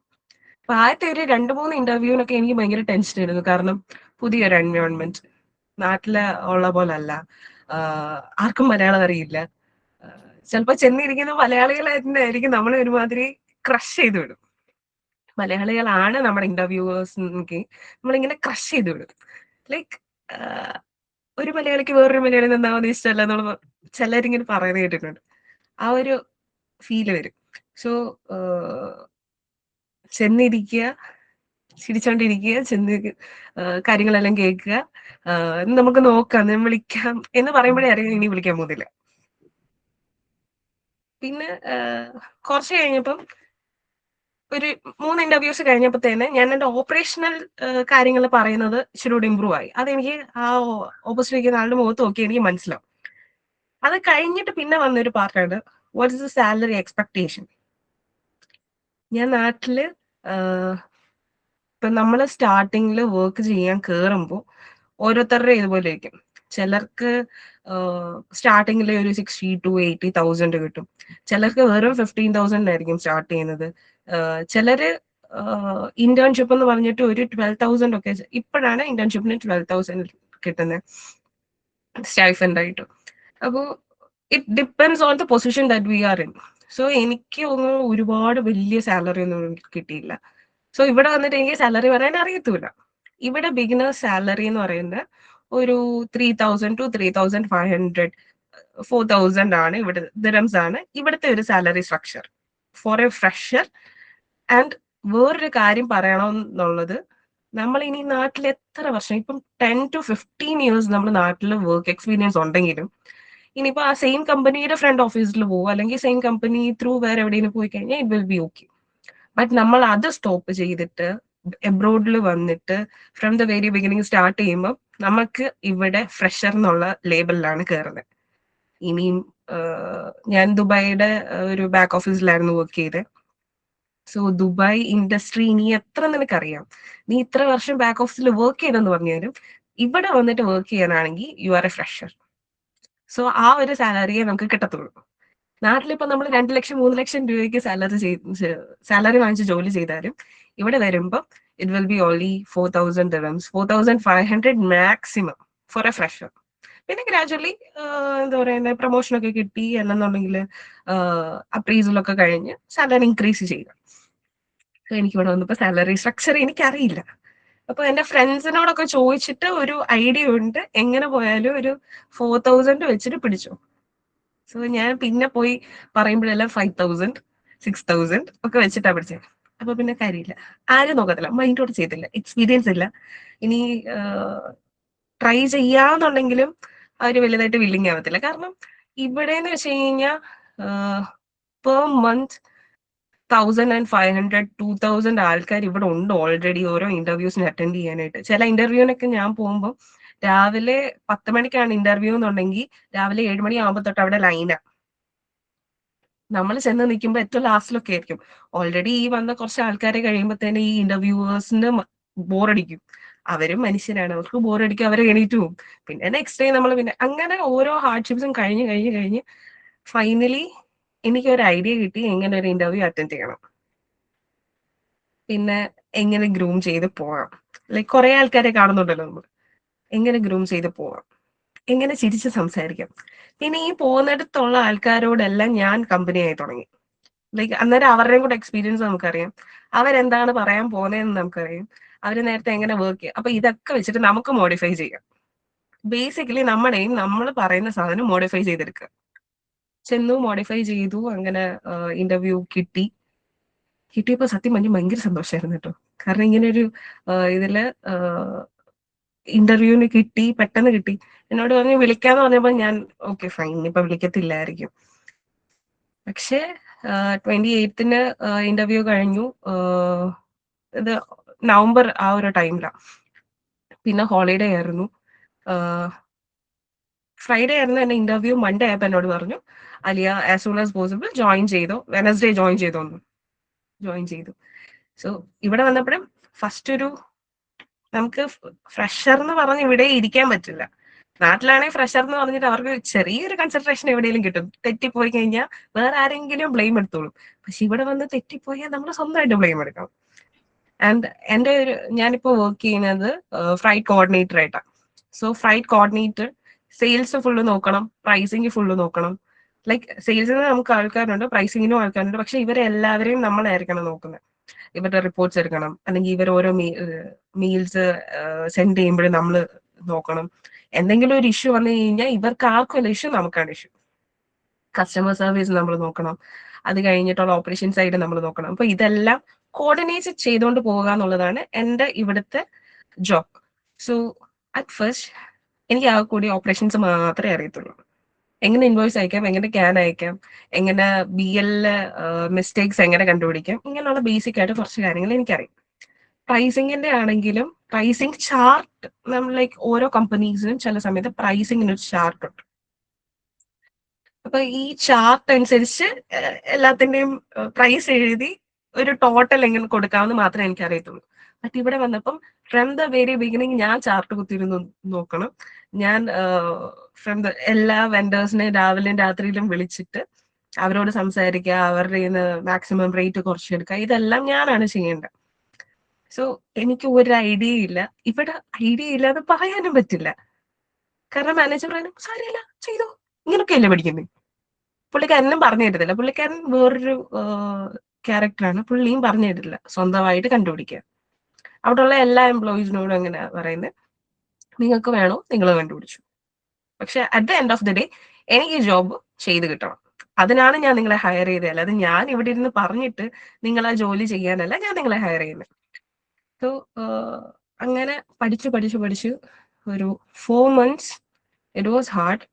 അപ്പൊ ആദ്യത്തെ ഒരു 2-3 ഇന്റർവ്യൂവിനൊക്കെ എനിക്ക് ഭയങ്കര ടെൻഷൻ ആയിരുന്നു. കാരണം പുതിയൊരു എൻവയോൺമെന്റ്, നാട്ടിലെ ഉള്ള പോലെ അല്ല, ആർക്കും മലയാളം അറിയില്ല. ചിലപ്പോ ചെന്നിരിക്കുന്ന മലയാളികളായിരിക്കും നമ്മളെ ഒരുമാതിരി ക്രഷ് ചെയ്ത് വിടും. മലയാളികളാണ് നമ്മുടെ ഇന്റർവ്യൂവേഴ്സ് എങ്കിൽ നമ്മളിങ്ങനെ ക്രഷ് ചെയ്ത് വിടും. ലൈക്ക് ഒരു മലയാളിക്ക് വേറൊരു മലയാളി നന്നാവുന്ന ഇഷ്ടമല്ല എന്നുള്ള ചിലരിങ്ങനെ പറയുന്നത് കേട്ടിട്ടുണ്ട്. ആ ഒരു ഫീല് വരും. സോ ചെന്നിരിക്കുക, ചിരിച്ചോണ്ടിരിക്കുക, കാര്യങ്ങളെല്ലാം കേൾക്കുക, നമുക്ക് നോക്കാം, ഞാൻ വിളിക്കാം എന്ന് പറയുമ്പോഴേ അറിയാം ഇനി വിളിക്കാൻ പോകുന്നില്ല. പിന്നെ കുറച്ച് കഴിഞ്ഞപ്പം ഒരു 3 ഇന്റർവ്യൂസ് കഴിഞ്ഞപ്പോ തന്നെ ഞാൻ എന്റെ ഓപ്പറേഷണൽ കാര്യങ്ങൾ പറയുന്നത് ഇച്ചിരി ഇമ്പ്രൂവ് ആയി. അതെനിക്ക് ആ ഓപ്പോസിറ്റ് ഇരിക്കുന്ന ആളുടെ മുഖത്ത് നോക്കി എനിക്ക് മനസ്സിലാവും. അത് കഴിഞ്ഞിട്ട് പിന്നെ വന്നൊരു പാർട്ടാണ് what is the salary expectation. ഞാൻ നാട്ടില് ഇപ്പൊ നമ്മള് സ്റ്റാർട്ടിങ്ങിൽ വർക്ക് ചെയ്യാൻ കേറുമ്പോൾ ഓരോരുത്തരുടെ ഇതുപോലെ ആയിരിക്കും. ചിലർക്ക് സ്റ്റാർട്ടിങ്ങിൽ ഒരു 60,000 to 80,000 കിട്ടും. ചിലർക്ക് വെറും 15,000 ആയിരിക്കും സ്റ്റാർട്ട് ചെയ്യുന്നത്. ചിലര് ഇന്റേൺഷിപ്പ് എന്ന് പറഞ്ഞിട്ട് ഒരു 12,000 ഒക്കെ, ഇപ്പോഴാണ് ഇന്റേൺഷിപ്പിന് 12,000 കിട്ടുന്നത് സ്റ്റൈഫൻഡ് ആയിട്ട്. അപ്പോ it depends on the position that we are in. So എനിക്ക് ഒരുപാട് വലിയ സാലറി ഒന്നും കിട്ടിയില്ല. സോ ഇവിടെ വന്നിട്ട് എനിക്ക് സാലറി പറയാൻ അറിയത്തില്ല. ഇവിടെ ബിഗിനേഴ്സ് സാലറി എന്ന് പറയുന്നത് ഒരു 3,000 to 3,500, 4,000 ആണ് ഇവിടെ, ദിറംസ് ആണ് ഇവിടുത്തെ ഒരു salary structure four a fresher. And വേറൊരു കാര്യം പറയണമെന്നുള്ളത്, നമ്മൾ ഇനി നാട്ടിൽ എത്ര വർഷം, ഇപ്പം 10 to 15 years നമ്മൾ നാട്ടിൽ വർക്ക് എക്സ്പീരിയൻസ് ഉണ്ടെങ്കിലും ഇനിയിപ്പോ ആ സെയിം കമ്പനിയുടെ ഫ്രണ്ട് ഓഫീസിൽ പോകും, അല്ലെങ്കിൽ സെയിം കമ്പനി ത്രൂ വേറെ എവിടെയെങ്കിലും പോയി കഴിഞ്ഞാൽ it will B okay. But നമ്മൾ അത് സ്റ്റോപ്പ് ചെയ്തിട്ട് എബ്രോഡിൽ വന്നിട്ട് from the very beginning start ചെയ്യുമ്പോൾ നമുക്ക് ഇവിടെ ഫ്രഷർ എന്നുള്ള ലേബലിലാണ് കയറുന്നത്. ഇനിയും ഞാൻ ദുബായിയുടെ ഒരു ബാക്ക് ഓഫീസിലായിരുന്നു വർക്ക് ചെയ്തത്. സോ ദുബായ് ഇൻഡസ്ട്രി നീ എത്ര നിനക്കറിയാം, നീ ഇത്ര വർഷം ബാക്ക് ഓഫീസിൽ വർക്ക് ചെയ്തെന്ന് പറഞ്ഞാലും ഇവിടെ വന്നിട്ട് വർക്ക് ചെയ്യാനാണെങ്കിൽ U are A fresher. So ആ ഒരു സാലറിയെ നമുക്ക് കിട്ടത്തുള്ളൂ. നാട്ടിലിപ്പോ നമ്മൾ 2 ലക്ഷം 3 ലക്ഷം രൂപയ്ക്ക് സാലറി വാങ്ങിച്ച് ജോലി ചെയ്താലും ഇവിടെ വരുമ്പോൾ it will be only 4,000 dirhams, 4,500 maximum for a fresher. പിന്നെ ഗ്രാജുവലി എന്താ പറയുന്നത്, പ്രൊമോഷൻ ഒക്കെ കിട്ടി എന്നുണ്ടെങ്കിൽ അപ്രീസലൊക്കെ കഴിഞ്ഞ് സാലറി ഇൻക്രീസ് ചെയ്യുക. എനിക്ക് ഇവിടെ വന്നപ്പോ സാലറി സ്ട്രക്ചർ എനിക്കറിയില്ല. അപ്പൊ എന്റെ ഫ്രണ്ട്സിനോടൊക്കെ ചോദിച്ചിട്ട് ഒരു ഐഡിയ ഉണ്ട്, എങ്ങനെ പോയാലും ഒരു 4,000 വെച്ചിട്ട് പിടിച്ചോ. സോ ഞാൻ പിന്നെ പോയി പറയുമ്പോഴെല്ലാം 5,000 6,000 ഒക്കെ വെച്ചിട്ടാ പിടിച്ചത്. അപ്പൊ പിന്നെ കാര്യമില്ല, ആരും നോക്കത്തില്ല, മൈൻഡോട് ചെയ്തില്ല, എക്സ്പീരിയൻസ് ഇല്ല. ഇനി ട്രൈ ചെയ്യാന്നുണ്ടെങ്കിലും അവര് വലുതായിട്ട് വില്ലിങ് ആവത്തില്ല. കാരണം ഇവിടെ എന്ന് വെച്ച് കഴിഞ്ഞാൽ പെർ മന്ത് 1,500 2,000 ആൾക്കാർ ഇവിടെ ഉണ്ട് ഓൾറെഡി ഓരോ ഇന്റർവ്യൂസിന് അറ്റൻഡ് ചെയ്യാനായിട്ട്. ചില ഇന്റർവ്യൂവിനൊക്കെ ഞാൻ പോകുമ്പോൾ രാവിലെ 10 മണിക്കാണ് ഇന്റർവ്യൂ എന്നുണ്ടെങ്കിൽ രാവിലെ 7 മണി ആകുമ്പോൾ തൊട്ട് അവിടെ ലൈനാ. നമ്മൾ ചെന്ന് നിൽക്കുമ്പോൾ ഏറ്റവും ലാസ്റ്റിലൊക്കെ ആയിരിക്കും. ഓൾറെഡി ഈ വന്ന കുറച്ച് ആൾക്കാരെ കഴിയുമ്പോൾ തന്നെ ഈ ഇന്റർവ്യൂവേഴ്സിന് ബോറടിക്കും. അവരും മനുഷ്യരാണ്, അവർക്ക് ബോറടിക്കും, അവരെ എണീറ്റ് പോകും. പിന്നെ നെക്സ്റ്റ് ഡേ നമ്മൾ പിന്നെ അങ്ങനെ ഓരോ ഹാർഡ്ഷിപ്സും കഴിഞ്ഞ് ഫൈനലി എനിക്ക് ഒരു ഐഡിയ കിട്ടി എങ്ങനെ ഒരു ഇന്റർവ്യൂ അറ്റൻഡ് ചെയ്യണം, പിന്നെ എങ്ങനെ ഗ്രൂം ചെയ്ത് പോകാം. ലൈക്ക് കുറെ ആൾക്കാരെ കാണുന്നുണ്ടല്ലോ നമ്മൾ, എങ്ങനെ ഗ്രൂം ചെയ്ത് പോകാം, എങ്ങനെ ചിരിച്ച് സംസാരിക്കാം. പിന്നെ ഈ പോകുന്നിടത്തുള്ള ആൾക്കാരോടെല്ലാം ഞാൻ കമ്പനി ആയി തുടങ്ങി. ലൈക്ക് അന്നേരം അവരുടെയും കൂടെ എക്സ്പീരിയൻസ് നമുക്കറിയാം, അവരെന്താണ് പറയാൻ പോകുന്നതെന്ന് നമുക്കറിയാം, അവർ നേരത്തെ എങ്ങനെ വർക്ക് ചെയ്യാം. അപ്പൊ ഇതൊക്കെ വെച്ചിട്ട് നമുക്ക് മോഡിഫൈ ചെയ്യാം. ബേസിക്കലി നമ്മൾ പറയുന്ന സാധനം മോഡിഫൈ ചെയ്തെടുക്കുക. ചെന്നു മോഡിഫൈ ചെയ്തു, അങ്ങനെ ഇന്റർവ്യൂ കിട്ടിയപ്പോ സത്യം പറഞ്ഞ് ഭയങ്കര സന്തോഷമായിരുന്നു കേട്ടോ. കാരണം ഇങ്ങനെ ഒരു ഇതില് ഇന്റർവ്യൂവിന് പെട്ടെന്ന് കിട്ടി. എന്നോട് പറഞ്ഞ് വിളിക്കാന്ന് പറഞ്ഞപ്പോ ഞാൻ ഓക്കെ ഫൈൻ, ഇപ്പൊ വിളിക്കത്തില്ലായിരിക്കും. പക്ഷെ 28th ഇന്റർവ്യൂ കഴിഞ്ഞു. ഇത് നവംബർ ആ ഒരു ടൈമിലാണ്. പിന്നെ ഹോളിഡേ ആയിരുന്നു, ഫ്രൈഡേ ആയിരുന്നു എന്റെ ഇന്റർവ്യൂ. മൺഡേ ആയപ്പോ എന്നോട് പറഞ്ഞു Alia as soon as possible join ചെയ്തോ, വെനസ്ഡേ ജോയിൻ ചെയ്തു. സോ ഇവിടെ വന്നപ്പോഴും ഫസ്റ്റ് നമുക്ക് ഫ്രഷർ എന്ന് പറഞ്ഞ് ഇവിടെ ഇരിക്കാൻ പറ്റില്ല. നാട്ടിലാണെങ്കിൽ ഫ്രഷർ എന്ന് പറഞ്ഞിട്ട് അവർക്ക് ചെറിയൊരു കൺസിഡറേഷൻ എവിടെയെങ്കിലും കിട്ടും. തെറ്റിപ്പോയി കഴിഞ്ഞാൽ വേറെ ആരെങ്കിലും ബ്ലെയിം എടുത്തോളും. പക്ഷെ ഇവിടെ വന്ന് തെറ്റിപ്പോയാൽ നമ്മൾ സ്വന്തമായിട്ട് ബ്ലെയിം എടുക്കണം. ആൻഡ് ഞാനിപ്പോ വർക്ക് ചെയ്യുന്നത് ഫ്രൈറ്റ് കോർഡിനേറ്റർ ആയിട്ടാണ്. So freight coordinator sales full നോക്കണം, പ്രൈസിങ് ഫുള്ള് നോക്കണം. ലൈക്ക് സെയിൽസിന് നമുക്ക് ആൾക്കാരുണ്ട്, പ്രൈസിങ്ങിനും ആൾക്കാരുണ്ട്. പക്ഷെ ഇവരെല്ലാവരെയും നമ്മളായിരിക്കണം നോക്കുന്നത്. ഇവരുടെ റിപ്പോർട്ട്സ് എടുക്കണം, അല്ലെങ്കിൽ ഇവർ ഓരോ മീൽസ് സെൻഡ് ചെയ്യുമ്പോഴും നമ്മൾ നോക്കണം. എന്തെങ്കിലും ഒരു ഇഷ്യൂ വന്നു കഴിഞ്ഞാൽ ഇവർക്ക് ആർക്കും ഇഷ്യൂ, നമുക്കാണ് ഇഷ്യൂ. കസ്റ്റമർ സർവീസ് നമ്മൾ നോക്കണം, അത് കഴിഞ്ഞിട്ടുള്ള ഓപ്പറേഷൻ സൈഡ് നമ്മൾ നോക്കണം. അപ്പൊ ഇതെല്ലാം കോർഡിനേറ്റ് ചെയ്തുകൊണ്ട് പോകുക എന്നുള്ളതാണ് എൻ്റെ ഇവിടുത്തെ ജോബ്. സോ അറ്റ് ഫസ്റ്റ് എനിക്ക് ആ കൂടി ഓപ്പറേഷൻസ് മാത്രമേ അറിയത്തുള്ളൂ. എങ്ങനെ ഇൻവോയ്സ് അയക്കാം, എങ്ങനെ ക്യാൻ അയക്കാം, എങ്ങനെ BL മിസ്റ്റേക്സ് എങ്ങനെ കണ്ടുപിടിക്കാം, ഇങ്ങനെയുള്ള ബേസിക് ആയിട്ട് കുറച്ച് കാര്യങ്ങൾ എനിക്കറിയാം. പ്രൈസിങ്ങിന്റെ ആണെങ്കിലും പ്രൈസിങ് ചാർട്ട്, നമ്മൾ ലൈക്ക് ഓരോ കമ്പനീസിനും ചില സമയത്ത് പ്രൈസിങ്ങിന് ഒരു ചാർട്ട് ഉണ്ട്. അപ്പൊ ഈ ചാർട്ട് അനുസരിച്ച് എല്ലാത്തിന്റെയും പ്രൈസ് എഴുതി ഒരു ടോട്ടൽ എങ്ങനെ കൊടുക്കാമെന്ന് മാത്രമേ എനിക്ക് അറിയത്തുള്ളൂ. ബട്ട് ഇവിടെ വന്നപ്പം ഫ്രം ദ വെരി ബിഗിനിങ് ഞാൻ ചാർട്ട് കുത്തിരുന്ന് നോക്കണം. ഞാൻ ഫ്രം ദ എല്ലാ വെൻഡേഴ്സിനെ രാവിലെയും രാത്രിയിലും വിളിച്ചിട്ട് അവരോട് സംസാരിക്കുക, അവരുടെ മാക്സിമം റേറ്റ് കുറച്ചെടുക്കുക, ഇതെല്ലാം ഞാനാണ് ചെയ്യേണ്ടത്. സോ എനിക്ക് ഒരു ഐഡിയ ഇല്ല. ഇവിടെ ഐഡിയ ഇല്ലാതെ പറയാനും പറ്റില്ല. കാരണം മാനേജർ പറയാനും സാരമില്ല ചെയ്തോ, ഇങ്ങനൊക്കെയല്ലേ പഠിക്കുന്നത്. പുള്ളിക്കാരനും പറഞ്ഞു തരത്തില്ല. പുള്ളിക്കാരൻ വേറൊരു ക്യാരക്ടറാണ്, പുള്ളിയും പറഞ്ഞു തരില്ല, സ്വന്തമായിട്ട് കണ്ടുപിടിക്കുക. അവിടെയുള്ള എല്ലാ എംപ്ലോയീസിനോടും എങ്ങനെയാ പറയുന്നത്, നിങ്ങൾക്ക് വേണോ നിങ്ങൾ കണ്ടുപിടിച്ചു. പക്ഷെ at the end of the day എനിക്ക് ജോബ് ചെയ്ത് കിട്ടണം. അതിനാണ് ഞാൻ നിങ്ങളെ ഹയർ ചെയ്തത്. അല്ലാതെ ഞാൻ ഇവിടെ ഇരുന്ന് പറഞ്ഞിട്ട് നിങ്ങൾ ആ ജോലി ചെയ്യാനല്ല ഞാൻ നിങ്ങളെ ഹയർ ചെയ്യുന്നത്. സോ അങ്ങനെ പഠിച്ചു ഒരു 4 months it was hard.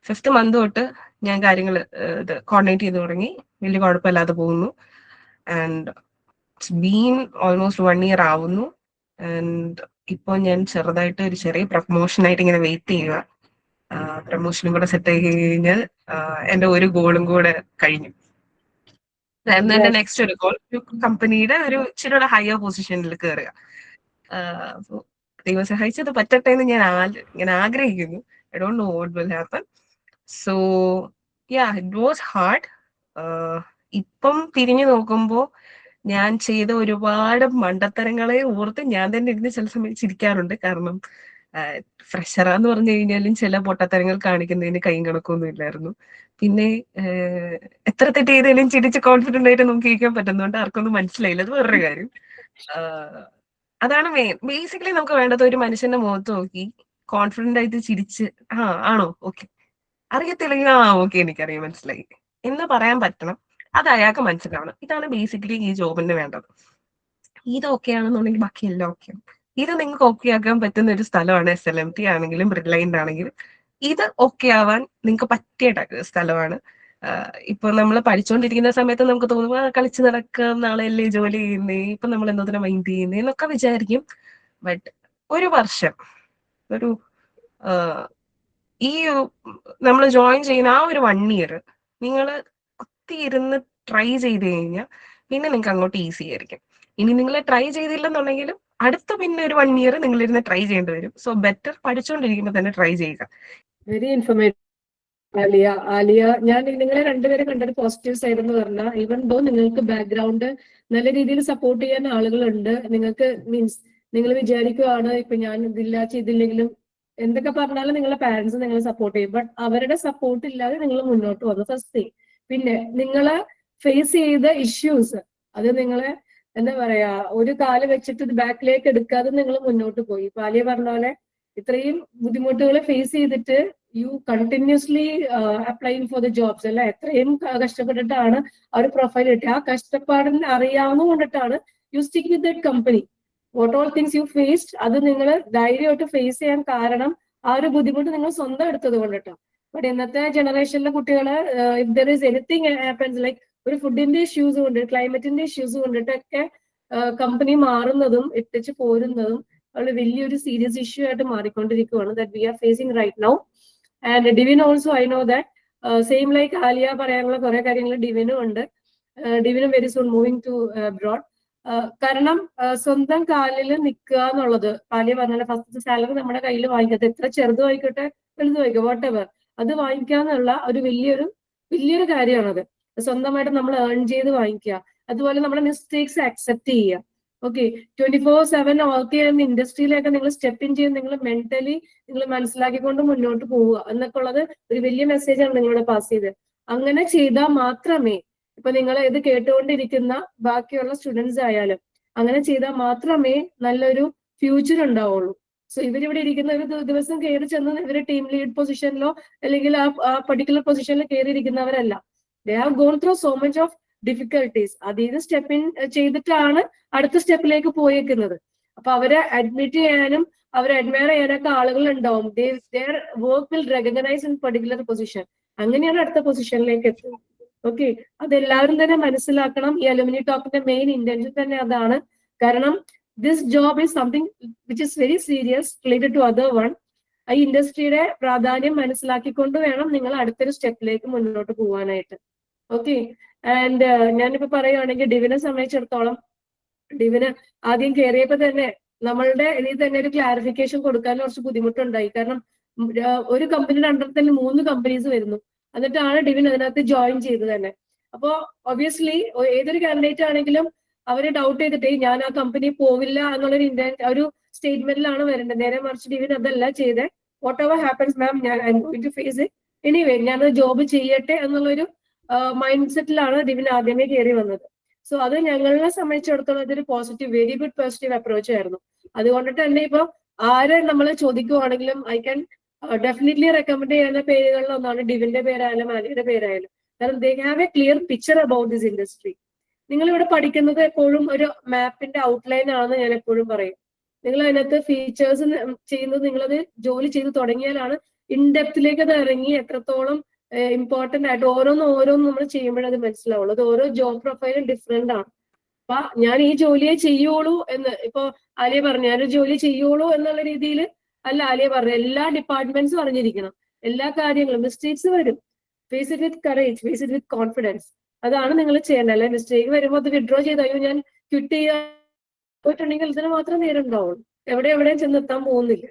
5th month തൊട്ട് ഞാൻ കാര്യങ്ങൾ ഇത് കോർഡിനേറ്റ് ചെയ്ത് തുടങ്ങി. വലിയ കുഴപ്പമില്ലാതെ പോകുന്നു. And it's been almost 1 year ആവുന്നു. ആൻഡ് ഇപ്പോൾ ഞാൻ ചെറുതായിട്ട് ഒരു ചെറിയ പ്രൊമോഷനായിട്ട് ഇങ്ങനെ വെയിറ്റ് ചെയ്യുക. പ്രൊമോഷനും കൂടെ സെറ്റ് ആയി കഴിഞ്ഞാൽ എന്റെ ഒരു ഗോളും കൂടെ കഴിഞ്ഞു. എന്റെ നെക്സ്റ്റ് ഒരു ഗോൾ ഒരു കമ്പനിയുടെ ഒരു ഇച്ചിരി ഹയർ പൊസിഷനിൽ കയറുക. അപ്പൊ ദൈവം സഹായിച്ചത് പറ്റട്ടെ എന്ന് ഞാൻ ആഗ്രഹിക്കുന്നു. I don't know what will happen. So yeah, it was hard. ഇപ്പം തിരിഞ്ഞു നോക്കുമ്പോ ഞാൻ ചെയ്ത ഒരുപാട് മണ്ടത്തരങ്ങളെ ഓർത്ത് ഞാൻ തന്നെ ഇരുന്ന് ചില സമയം ചിരിക്കാറുണ്ട്. കാരണം ഫ്രഷറാന്ന് പറഞ്ഞു കഴിഞ്ഞാലും ചില പൊട്ടത്തരങ്ങൾ കാണിക്കുന്നതിന് കൈയും കണക്കൊന്നും ഇല്ലായിരുന്നു. പിന്നെ എത്ര തെറ്റ് ചെയ്താലും ചിരിച്ച് കോൺഫിഡന്റ് ആയിട്ട് നോക്കിയിരിക്കാൻ പറ്റുന്നതുകൊണ്ട് ആർക്കൊന്നും മനസ്സിലായില്ല. അത് വേറൊരു കാര്യം. അതാണ് മെയിൻ. ബേസിക്കലി നമുക്ക് വേണ്ടത് ഒരു മനുഷ്യന്റെ മുഖത്ത് നോക്കി കോൺഫിഡന്റ് ആയിട്ട് ചിരിച്ച് ആണോ ഓക്കെ, അറിയത്തില്ലെങ്കിൽ ഓക്കെ എനിക്കറിയാം മനസ്സിലായി എന്ന് പറയാൻ പറ്റണം. അത് അയാൾക്ക് മനസ്സിലാവണം. ഇതാണ് ബേസിക്കലി ഈ ജോബിന് വേണ്ടത്. ഇത് ഓക്കെ ആണെന്നുണ്ടെങ്കിൽ ബാക്കി എല്ലാം ഓക്കെയാണ്. ഇത് നിങ്ങൾക്ക് ഓക്കെ ആക്കാൻ പറ്റുന്ന ഒരു സ്ഥലമാണ് SLMT ആണെങ്കിലും റിലയന്റ് ആണെങ്കിലും. ഇത് ഓക്കെ ആവാൻ നിങ്ങൾക്ക് പറ്റിയ സ്ഥലമാണ്. ഇപ്പൊ നമ്മൾ പഠിച്ചുകൊണ്ടിരിക്കുന്ന സമയത്ത് നമുക്ക് തോന്നുക കളിച്ച് നടക്കാം, നാളെ അല്ലേ ജോലി ചെയ്യുന്നേ, ഇപ്പൊ നമ്മൾ എന്നതിനെ മൈൻഡ് ചെയ്യുന്നേ എന്നൊക്കെ വിചാരിക്കും. ബട്ട് ഒരു വർഷം ഒരു ഈ നമ്മൾ ജോയിൻ ചെയ്യുന്ന ആ ഒരു 1 year നിങ്ങൾ കുത്തിയിരുന്ന് ട്രൈ ചെയ്ത് കഴിഞ്ഞാൽ പിന്നെ നിങ്ങൾക്ക് അങ്ങോട്ട് ഈസി ആയിരിക്കും. ഇനി നിങ്ങൾ ട്രൈ ചെയ്തില്ലെന്നുണ്ടെങ്കിലും അടുത്ത പിന്നെ ഒരു 1 year നിങ്ങൾ ഇരുന്ന് ട്രൈ ചെയ്യേണ്ടി വരും. സോ ബെറ്റർ പഠിച്ചുകൊണ്ടിരിക്കുമ്പോൾ തന്നെ ട്രൈ ചെയ്യുക. Very informative Aliya. ഞാൻ നിങ്ങളെ രണ്ടുപേരെ കണ്ടൊരു പോസിറ്റീവ് സൈഡ് എന്ന് പറഞ്ഞാൽ, ഈവൻ ദോ നിങ്ങൾക്ക് ബാക്ക്ഗ്രൗണ്ട് നല്ല രീതിയിൽ സപ്പോർട്ട് ചെയ്യാൻ ആളുകളുണ്ട്. നിങ്ങൾക്ക് മീൻസ് നിങ്ങൾ വിചാരിക്കുവാണ് ഇപ്പൊ ഞാൻ ചെയ്തില്ലെങ്കിലും എന്തൊക്കെ പറഞ്ഞാലും നിങ്ങളെ പാരന്റ്സ് നിങ്ങളെ സപ്പോർട്ട് ചെയ്യും. ബട്ട് അവരുടെ സപ്പോർട്ട് ഇല്ലാതെ നിങ്ങൾ മുന്നോട്ട് വന്നു. First thing. പിന്നെ നിങ്ങളെ ഫേസ് ചെയ്ത ഇഷ്യൂസ്, അത് നിങ്ങളെ എന്താ പറയാ ഒരു കാല് വെച്ചിട്ട് ഇത് ബാക്കിലേക്ക് എടുക്കാതെ നിങ്ങൾ മുന്നോട്ട് പോയി. ഇപ്പൊ ആലിയ പറഞ്ഞ പോലെ ഇത്രയും ബുദ്ധിമുട്ടുകൾ ഫേസ് ചെയ്തിട്ട് you continuously applying for the jobs അല്ല, എത്രയും കഷ്ടപ്പെട്ടിട്ടാണ് ആ ഒരു പ്രൊഫൈൽ കിട്ടി. ആ കഷ്ടപ്പാടിന് അറിയാവുന്നതുകൊണ്ടിട്ടാണ് you stick with that company. What all things you faced, അത് നിങ്ങൾ ധൈര്യമായിട്ട് ഫേസ് ചെയ്യാൻ കാരണം ആ ഒരു ബുദ്ധിമുട്ട് നിങ്ങൾ സ്വന്തം എടുത്തത് കൊണ്ടിട്ടാണ്. ബട്ട് ഇന്നത്തെ ജനറേഷനിലെ കുട്ടികള് if there is anything happens like ഒരു ഫുഡിന്റെ ഇഷ്യൂസ് കൊണ്ട്, ക്ലൈമറ്റിന്റെ ഇഷ്യൂസ് കൊണ്ടിട്ടൊക്കെ കമ്പനി മാറുന്നതും ഇട്ടിച്ച് പോരുന്നതും വളരെ വലിയൊരു സീരിയസ് ഇഷ്യൂ ആയിട്ട് മാറിക്കൊണ്ടിരിക്കുകയാണ്. That we are facing right now. And Divin also I know that same like Alia പറയാനുള്ള കുറെ കാര്യങ്ങൾ ഡിവിനും ഉണ്ട്. ഡിവിനും very soon moving to abroad. കാരണം സ്വന്തം കാലിൽ നിൽക്കുക എന്നുള്ളത്, ആലിയ പറഞ്ഞ ഫസ്റ്റ് സാലറി നമ്മുടെ കയ്യിൽ വാങ്ങിക്കാത്ത, എത്ര ചെറുതും ആയിക്കോട്ടെ വലുതും ആയിക്കോട്ടെ വാട്ട് എവർ, അത് വാങ്ങിക്കാന്നുള്ള ഒരു വലിയൊരു കാര്യമാണത്. സ്വന്തമായിട്ട് നമ്മൾ ഏൺ ചെയ്ത് വാങ്ങിക്കുക. അതുപോലെ നമ്മുടെ മിസ്റ്റേക്സ് അക്സെപ്റ്റ് ചെയ്യുക. ഓക്കെ 24/7 വർക്ക് ചെയ്യുന്ന ഇൻഡസ്ട്രിയിലേക്ക് നിങ്ങൾ സ്റ്റെപ്പ് ഇൻ ചെയ്ത് നിങ്ങൾ മെന്റലി നിങ്ങൾ മനസ്സിലാക്കിക്കൊണ്ട് മുന്നോട്ട് പോവുക എന്നൊക്കെ ഉള്ളത് ഒരു വലിയ മെസ്സേജാണ് നിങ്ങളോട് പാസ് ചെയ്തത്. അങ്ങനെ ചെയ്താൽ മാത്രമേ ഇപ്പൊ നിങ്ങൾ ഇത് കേട്ടുകൊണ്ടിരിക്കുന്ന ബാക്കിയുള്ള സ്റ്റുഡൻസ് ആയാലും അങ്ങനെ ചെയ്താൽ മാത്രമേ നല്ലൊരു ഫ്യൂച്ചർ ഉണ്ടാവുള്ളൂ. സോ ഇവരിവിടെ ഇരിക്കുന്ന ഒരു ദിവസം കയറി ചെന്ന് ഇവര് ടീം ലീഡ് പൊസിഷനിലോ അല്ലെങ്കിൽ ആ പർട്ടിക്കുലർ പൊസിഷനിൽ കയറിയിരിക്കുന്നവരല്ല. They have gone through so much of difficulties. അതിൽ സ്റ്റെപ്പ് ഇൻ ചെയ്തിട്ടാണ് അടുത്ത സ്റ്റെപ്പിലേക്ക് പോയേക്കുന്നത്. അപ്പൊ അവരെ അഡ്മിറ്റ് ചെയ്യാനും അവരെ അഡ്മയർ ചെയ്യാനൊക്കെ ആളുകൾ ഉണ്ടാവും. their work will recognize in particular position. അങ്ങനെയാണ് അടുത്ത പൊസിഷനിലേക്ക് എത്തുന്നത്. ഓക്കെ, അതെല്ലാവരും തന്നെ മനസ്സിലാക്കണം. ഈ അലുമിനി ടോക്കിന്റെ മെയിൻ ഇന്റൻഷൻ തന്നെ അതാണ്. കാരണം this job is something which is very serious related to other one. ഈ ഇൻഡസ്ട്രിയുടെ പ്രാധാന്യം മനസ്സിലാക്കിക്കൊണ്ട് വേണം നിങ്ങൾ അടുത്തൊരു സ്റ്റെപ്പിലേക്ക് മുന്നോട്ട് പോകാനായിട്ട്. ഓക്കെ, ആൻഡ് ഞാനിപ്പോ പറയുകയാണെങ്കിൽ ഡിവിനെ സംബന്ധിച്ചിടത്തോളം ഡിവിന് ആദ്യം കയറിയപ്പോ തന്നെ നമ്മളുടെ ഇതിൽ തന്നെ ഒരു ക്ലാരിഫിക്കേഷൻ കൊടുക്കാൻ കുറച്ച് ബുദ്ധിമുട്ടുണ്ടായി. കാരണം ഒരു കമ്പനിയുടെ അണ്ടറിൽ തന്നെ 3 കമ്പനീസ് വരുന്നു. എന്നിട്ടാണ് ഡിവിൻ അതിനകത്ത് ജോയിൻ ചെയ്തത് തന്നെ. അപ്പോ ഒബ്വിയസ്ലി ഏതൊരു കാൻഡിഡേറ്റ് ആണെങ്കിലും അവര് ഡൗട്ട് ചെയ്തിട്ടേ ഞാൻ ആ കമ്പനി പോവില്ല എന്നുള്ളൊരു ഒരു സ്റ്റേറ്റ്മെന്റിലാണ് വരേണ്ടത്. നേരെ മറിച്ച് ഡിവിൻ അതല്ല ചെയ്തേ. വാട്ട് എവർ ഹാപ്പൻസ് മാം, ഞാൻ I am going to face it anyway, ഞാനത് ജോബ് ചെയ്യട്ടെ എന്നുള്ളൊരു മൈൻഡ് സെറ്റിലാണ് ഡിവിൻ ആദ്യമേ കയറി വന്നത്. സോ അത് ഞങ്ങളെ സംബന്ധിച്ചിടത്തോളം ഇതൊരു positive, very good positive approach ആയിരുന്നു. അതുകൊണ്ടിട്ട് തന്നെ ഇപ്പൊ ആരെ നമ്മൾ ചോദിക്കുവാണെങ്കിലും ഐ ക്യാൻ ഡെഫിനറ്റ്ലി റെക്കമെൻഡ് ചെയ്യുന്ന പേരുകളിൽ ഒന്നാണ് ഡിവിന്റെ പേരായാലും അലിയുടെ പേരായാലും. കാരണം they have A clear picture about this industry. നിങ്ങൾ ഇവിടെ പഠിക്കുന്നത് എപ്പോഴും ഒരു മാപ്പിന്റെ ഔട്ട്ലൈൻ ആണെന്ന് ഞാൻ എപ്പോഴും പറയും. നിങ്ങൾ അതിനകത്ത് ഫീച്ചേഴ്സ് ചെയ്യുന്നത് നിങ്ങളത് ജോലി ചെയ്ത് തുടങ്ങിയാലാണ് ഇൻഡെപ്തിലേക്ക് അത് ഇറങ്ങി എത്രത്തോളം ഇമ്പോർട്ടന്റ് ആയിട്ട് ഓരോന്നും നമ്മൾ ചെയ്യുമ്പോഴത് മനസ്സിലാവുള്ളൂ. അത് ഓരോ ജോബ് പ്രൊഫൈലും ഡിഫറെന്റ് ആണ്. അപ്പൊ ഞാൻ ഈ ജോലിയെ ചെയ്യുള്ളൂ എന്ന് ഇപ്പൊ ആലിയ പറഞ്ഞു, ഞാനൊരു ജോലി ചെയ്യുള്ളൂ എന്നുള്ള രീതിയിൽ അല്ല ആലിയ പറഞ്ഞു. എല്ലാ ഡിപ്പാർട്ട്മെന്റ്സും അറിഞ്ഞിരിക്കണം. എല്ലാ കാര്യങ്ങളും മിസ്റ്റേക്സ് വരും. Face it with courage, face it with confidence. അതാണ് നിങ്ങൾ ചെയ്യേണ്ടത്. അല്ലെ മിസ്റ്റേക്ക് വരുമ്പോൾ അത് വിഡ്രോ ചെയ്ത് അയ്യോ ഞാൻ ക്വിറ്റ് ചെയ്യാൻ പോയിട്ടുണ്ടെങ്കിൽ ഇതിന് മാത്രം നേരം ഉണ്ടാവുള്ളൂ. എവിടെയും ചെന്നെത്താൻ പോകുന്നില്ല.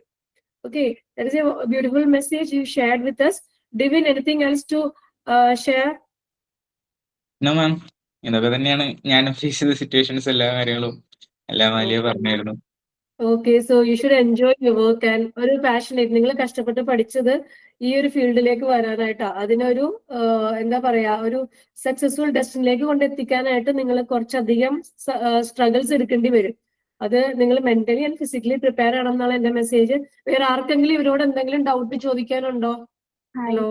Okay, that is a beautiful message you shared with us. Divin, anything else to share? No മാം, ഇതൊക്കെ തന്നെയാണ് ഞാൻ ഫേസ് ചെയ്ത സിറ്റുവേഷൻസ്. എല്ലാ കാര്യങ്ങളും എല്ലാം വലിയ പറഞ്ഞായിരുന്നു. Okay, so you should enjoy your work and ഒരു പാഷനേറ്റ്. നിങ്ങൾ കഷ്ടപ്പെട്ട് പഠിച്ചത് ഈ ഒരു ഫീൽഡിലേക്ക് വരാനായിട്ടാ. അതിനൊരു എന്താ പറയാ, ഒരു സക്സസ്ഫുൾ ഡെസ്റ്റിനിലേക്ക് കൊണ്ടെത്തിക്കാനായിട്ട് നിങ്ങൾ കുറച്ചധികം സ്ട്രഗിൾസ് എടുക്കേണ്ടി വരും. അത് നിങ്ങൾ മെന്റലി ആൻഡ് ഫിസിക്കലി പ്രിപ്പയർ ആണെന്നാണ് എന്റെ മെസ്സേജ്. വേറെ ആർക്കെങ്കിലും ഇവരോട് എന്തെങ്കിലും ഡൗട്ട് ചോദിക്കാനുണ്ടോ? Hello,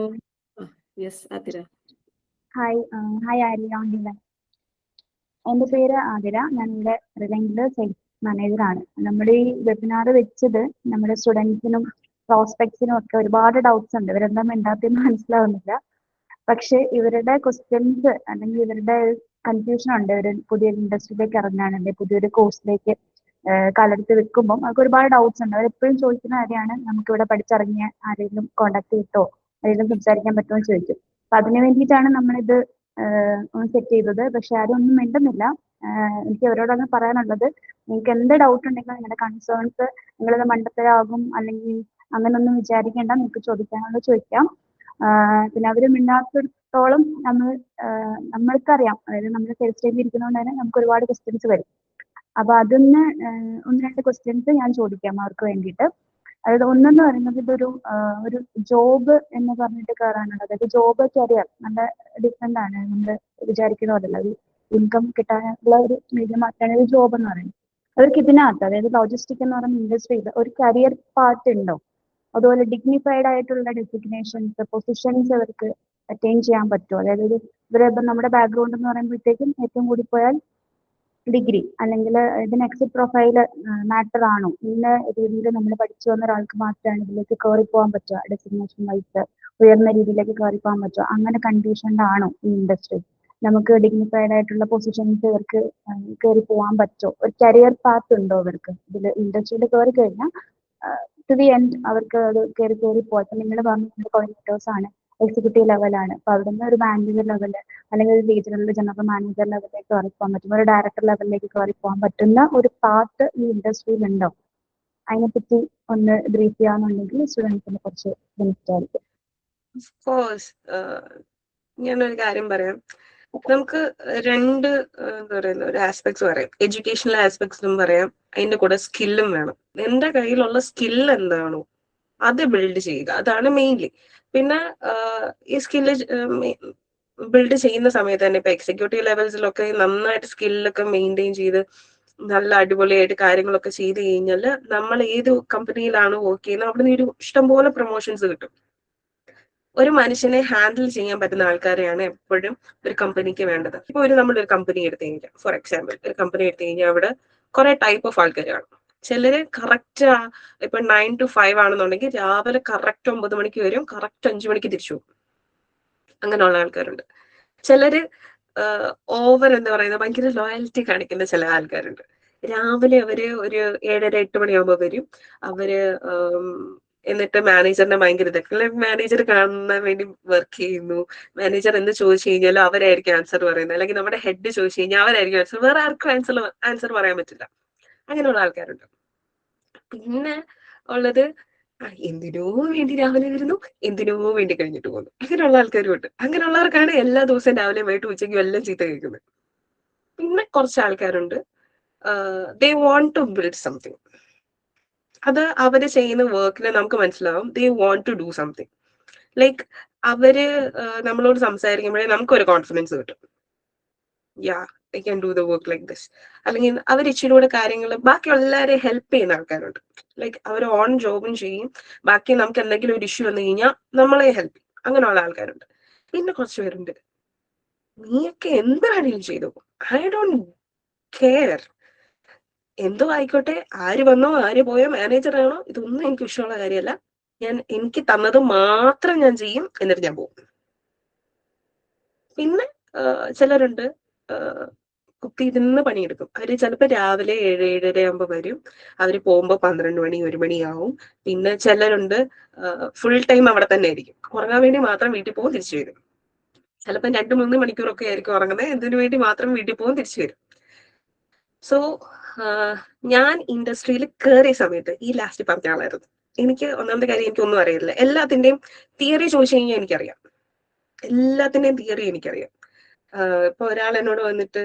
yes Athira. Hi Arya. എൻ്റെ പേര് ആതിര. ഞാൻ ഇവിടെ റിലയൻസിലെ സെയിൽസ് മാനേജറാണ്. നമ്മുടെ ഈ വെബിനാർ വെച്ചത് നമ്മുടെ സ്റ്റുഡൻസിനും പ്രോസ്പെക്ട്സിനും ഒക്കെ ഒരുപാട് ഡൗട്ട്സ് ഉണ്ട്. ഇവരെന്താ മിണ്ടാത്തെന്ന് മനസ്സിലാവുന്നില്ല. പക്ഷെ ഇവരുടെ ക്വസ്റ്റ്യൻസ് അല്ലെങ്കിൽ ഇവരുടെ കൺഫ്യൂഷൻ ഉണ്ട്. ഇവർ പുതിയ ഇൻഡസ്ട്രിയിലേക്ക് ഇറങ്ങാനുണ്ട്, പുതിയൊരു കോഴ്സിലേക്ക് കാലെടുത്ത് വെക്കുമ്പോൾ അവർക്ക് ഒരുപാട് ഡൗട്ട്സ് ഉണ്ട്. അവരെപ്പോഴും ചോദിക്കുന്ന കാര്യമാണ്, നമുക്കിവിടെ പഠിച്ചിറങ്ങിയ ആരെങ്കിലും കോണ്ടാക്ട് ചെയ്തോ ആരെങ്കിലും സംസാരിക്കാൻ പറ്റുമോ എന്ന് ചോദിക്കും. അപ്പൊ അതിനു വേണ്ടിയിട്ടാണ് നമ്മളിത് സെറ്റ് ചെയ്തത്. പക്ഷെ ആരും ഒന്നും മിണ്ടുന്നില്ല. എനിക്ക് അവരോടൊന്ന് പറയാനുള്ളത്, നിങ്ങൾക്ക് എന്ത് ഡൗട്ട് ഉണ്ടെങ്കിലും നിങ്ങളുടെ കൺസേൺസ് നിങ്ങളത് മണ്ടത്തരാകും അല്ലെങ്കിൽ അങ്ങനൊന്നും വിചാരിക്കേണ്ട, നിങ്ങൾക്ക് ചോദിക്കാനുള്ളത് ചോദിക്കാം. പിന്നെ അവർ മിണ്ടാത്തിടത്തോളം നമ്മൾക്കറിയാം, അതായത് നമ്മൾ സെയിൽസ് ടീമിൽ ഇരിക്കുന്നതുകൊണ്ട് തന്നെ നമുക്ക് ഒരുപാട് ക്വസ്റ്റ്യൻസ് വരും. അപ്പൊ അതൊന്ന് 1-2 ക്വസ്റ്റ്യൻസ് ഞാൻ ചോദിക്കാം അവർക്ക് വേണ്ടിയിട്ട്. അതായത് ഒന്നെന്ന് പറയുന്നത്, ഇതൊരു ഒരു ജോബ് എന്ന് പറഞ്ഞിട്ട് കയറാനുള്ളത്. അതായത് ജോബ് കരിയർ നല്ല ഡിഫറെന്റ് ആണ്. നമ്മൾ വിചാരിക്കുന്ന പോലെയല്ല. ഒരു ഇൻകം കിട്ടാനുള്ള ഒരു മീഡിയം ആയിട്ടാണ് ഒരു ജോബ് എന്ന് പറയുന്നത്. അവർക്ക് ഇതിനകത്ത്, അതായത് ലോജിസ്റ്റിക് എന്ന് പറയുന്ന ഇൻഡസ്ട്രിയിൽ ഒരു കരിയർ പാർട്ട് ഉണ്ടോ? അതുപോലെ ഡിഗ്നിഫൈഡ് ആയിട്ടുള്ള ഡെസിഗ്നേഷൻസ്, പൊസിഷൻസ് അവർക്ക് അറ്റൈൻ ചെയ്യാൻ പറ്റുമോ? അതായത് ഇവരിപ്പം നമ്മുടെ ബാക്ക്ഗ്രൗണ്ട് എന്ന് പറയുമ്പോഴത്തേക്കും ഏറ്റവും കൂടി പോയാൽ ഡിഗ്രി അല്ലെങ്കിൽ ഇതിന് എക്സിറ്റ് പ്രൊഫൈല് മാറ്റർ ആണോ? ഇന്ന രീതിയിൽ നമ്മൾ പഠിച്ചു വന്ന ഒരാൾക്ക് മാത്രമാണ് ഇതിലേക്ക് കയറി പോകാൻ പറ്റുക, ഡെസിഗ്നേഷൻ വൈസ് ഉയർന്ന രീതിയിലേക്ക് കയറി പോകാൻ പറ്റുക? അങ്ങനെ കണ്ടീഷൻഡ് ആണോ ഈ ഇൻഡസ്ട്രി? നമുക്ക് ഡിഗ്നിഫൈഡ് ആയിട്ടുള്ള പൊസിഷൻസ് ഇവർക്ക് കയറി പോകാൻ പറ്റുമോ? ഒരു കരിയർ പാത്ത് ഉണ്ടോ അവർക്ക്? ഇതിൽ ഇൻഡസ്ട്രിയിൽ കയറി കഴിഞ്ഞാൽ ടു ദി എൻഡ് അവർക്ക് അത് കയറി പോകാം. ഇപ്പം നിങ്ങൾ പറഞ്ഞ കോർഡിനേറ്റേഴ്സ് ആണ്, എക്സിക്യൂട്ടീവ് ലെവലാണ്. അപ്പൊ അവിടെ നിന്ന് ഒരു മാനേജർ ലെവല് അല്ലെങ്കിൽ ഒരു റീജിയണൽ ജനറൽ മാനേജർ ലെവലിലേക്ക് കയറി പോകാൻ പറ്റും, ഒരു ഡയറക്ടർ ലെവലിലേക്ക് കയറി പോകാൻ പറ്റുന്ന ഒരു പാത്ത് ഈ ഇൻഡസ്ട്രിയിൽ ഉണ്ടോ? അതിനെപ്പറ്റി ഒന്ന് ബ്രീഫ് ചെയ്യാന്നുണ്ടെങ്കിൽ സ്റ്റുഡൻസിന് കുറച്ച് ബെനിഫിറ്റ് ആയിരിക്കും. ഞാനൊരു കാര്യം പറയാം. നമുക്ക് രണ്ട് എന്താ പറയുന്ന ഒരു ആസ്പെക്ട്സ് പറയാം. എഡ്യൂക്കേഷണൽ ആസ്പെക്ട്സും പറയാം, അതിന്റെ കൂടെ സ്കില്ലും വേണം. എന്റെ കയ്യിലുള്ള സ്കിൽ എന്താണോ അത് ബിൽഡ് ചെയ്യുക, അതാണ് മെയിൻലി. പിന്നെ ഈ സ്കില്ല് ബിൽഡ് ചെയ്യുന്ന സമയത്ത് തന്നെ ഇപ്പൊ എക്സിക്യൂട്ടീവ് ലെവൽസിലൊക്കെ നന്നായിട്ട് സ്കില്ലൊക്കെ മെയിൻറ്റെയിൻ ചെയ്ത് നല്ല അടിപൊളിയായിട്ട് കാര്യങ്ങളൊക്കെ ചെയ്ത് കഴിഞ്ഞാൽ നമ്മൾ ഏത് കമ്പനിയിലാണ് വർക്ക് ചെയ്യുന്നത് അവിടെ നിന്ന് ഒരു ഇഷ്ടംപോലെ പ്രൊമോഷൻസ് കിട്ടും. ഒരു മനുഷ്യനെ ഹാൻഡിൽ ചെയ്യാൻ പറ്റുന്ന ആൾക്കാരെയാണ് എപ്പോഴും ഒരു കമ്പനിക്ക് വേണ്ടത്. ഇപ്പൊ നമ്മളൊരു കമ്പനി എടുത്തു കഴിഞ്ഞാൽ, ഫോർ എക്സാമ്പിൾ ഒരു കമ്പനി എടുത്തു കഴിഞ്ഞാൽ അവിടെ കുറെ ടൈപ്പ് ഓഫ് ആൾക്കാർ കാണും. ചിലര് കറക്റ്റ് ഇപ്പൊ 9 to 5 ആണെന്നുണ്ടെങ്കിൽ രാവിലെ കറക്റ്റ് 9 മണിക്ക് വരും, കറക്റ്റ് 5 മണിക്ക് തിരിച്ചു പോകും. അങ്ങനെയുള്ള ആൾക്കാരുണ്ട്. ചിലര് ഓവർ എന്താ പറയുന്നത് ഭയങ്കര ലോയൽറ്റി കാണിക്കുന്ന ചില ആൾക്കാരുണ്ട്. രാവിലെ അവര് ഒരു 7:30 8 മണിയാകുമ്പോൾ വരും. അവര് എന്നിട്ട് മാനേജറിനെ ഭയങ്കര ഇതൊക്കെ, മാനേജർ കാണാൻ വേണ്ടി വർക്ക് ചെയ്യുന്നു. മാനേജർ എന്ത് ചോദിച്ചു കഴിഞ്ഞാലും അവരായിരിക്കും ആൻസർ പറയുന്നത്, അല്ലെങ്കിൽ നമ്മുടെ ഹെഡ് ചോദിച്ചു കഴിഞ്ഞാൽ അവരായിരിക്കും ആൻസർ, വേറെ ആർക്കും ആൻസർ പറയാൻ പറ്റില്ല. അങ്ങനെയുള്ള ആൾക്കാരുണ്ട്. പിന്നെ ഉള്ളത് എന്തിനോ വേണ്ടി രാവിലെ വരുന്നു, എന്തിനോ വേണ്ടി കഴിഞ്ഞിട്ട് പോകുന്നു. അങ്ങനെയുള്ള ആൾക്കാരും ഉണ്ട്. അങ്ങനെയുള്ളവർക്കാണ് എല്ലാ ദിവസവും രാവിലെ വൈകിട്ട് ഉച്ചയ്ക്കും എല്ലാം ചീത്ത കേൾക്കുന്നത്. പിന്നെ കുറച്ച് ആൾക്കാരുണ്ട്, they want to build something. അത് അവര് ചെയ്യുന്ന വർക്കിനെ നമുക്ക് മനസ്സിലാവും, they want to do something. Like അവര് നമ്മളോട് സംസാരിക്കുമ്പോഴേ നമുക്കൊരു കോൺഫിഡൻസ് കിട്ടും, yeah I can do the work like this. അല്ലെങ്കിൽ അവർ ഇച്ചിരി കൂടെ കാര്യങ്ങൾ ബാക്കി എല്ലാവരെയും ഹെൽപ്പ് ചെയ്യുന്ന ആൾക്കാരുണ്ട്. ലൈക്ക് അവർ ഓൺ ജോബും ചെയ്യും, ബാക്കി നമുക്ക് എന്തെങ്കിലും ഒരു ഇഷ്യൂ വന്നു കഴിഞ്ഞാൽ നമ്മളെ ഹെൽപ്പ് ചെയ്യും. അങ്ങനെയുള്ള ആൾക്കാരുണ്ട്. പിന്നെ കുറച്ച് പേരുണ്ട്, നീയൊക്കെ എന്ത് വേണമെങ്കിലും ചെയ്തു, ഐ ഡോണ്ട് കെയർ, എന്തോ ആയിക്കോട്ടെ, ആര് വന്നോ ആര് പോയോ, മാനേജർ ആണോ, ഇതൊന്നും എനിക്ക് ഇഷ്ടമുള്ള കാര്യമല്ല, എനിക്ക് തന്നത് മാത്രം ഞാൻ ചെയ്യും, എന്നിട്ട് ഞാൻ പോകും. പിന്നെ ചിലരുണ്ട് കുത്തിയിരുന്ന് പണിയെടുക്കും. അവര് ചിലപ്പോൾ രാവിലെ 7 7:30 ആകുമ്പോൾ വരും, അവര് പോകുമ്പോൾ 12 മണി 1 മണിയാവും. പിന്നെ ചിലരുണ്ട് ഫുൾ ടൈം അവിടെ തന്നെ ആയിരിക്കും, ഉറങ്ങാൻ വേണ്ടി മാത്രം വീട്ടിൽ പോകും, തിരിച്ചു വരും. ചിലപ്പോൾ 2-3 മണിക്കൂറൊക്കെ ആയിരിക്കും ഉറങ്ങുന്നത്, എന്തിനു വേണ്ടി മാത്രം വീട്ടിൽ പോകും, തിരിച്ചു വരും. സോ ഞാൻ ഇൻഡസ്ട്രിയിൽ കയറിയ സമയത്ത് ഈ ലാസ്റ്റ് പറഞ്ഞ ആളായിരുന്നു. എനിക്ക് ഒന്നാമത്തെ കാര്യം എനിക്കൊന്നും അറിയില്ല. എല്ലാത്തിന്റെയും തിയറി ചോദിച്ചു കഴിഞ്ഞാൽ എനിക്കറിയാം, എല്ലാത്തിന്റെയും തിയറി എനിക്കറിയാം. ഇപ്പൊ ഒരാൾ എന്നോട് വന്നിട്ട്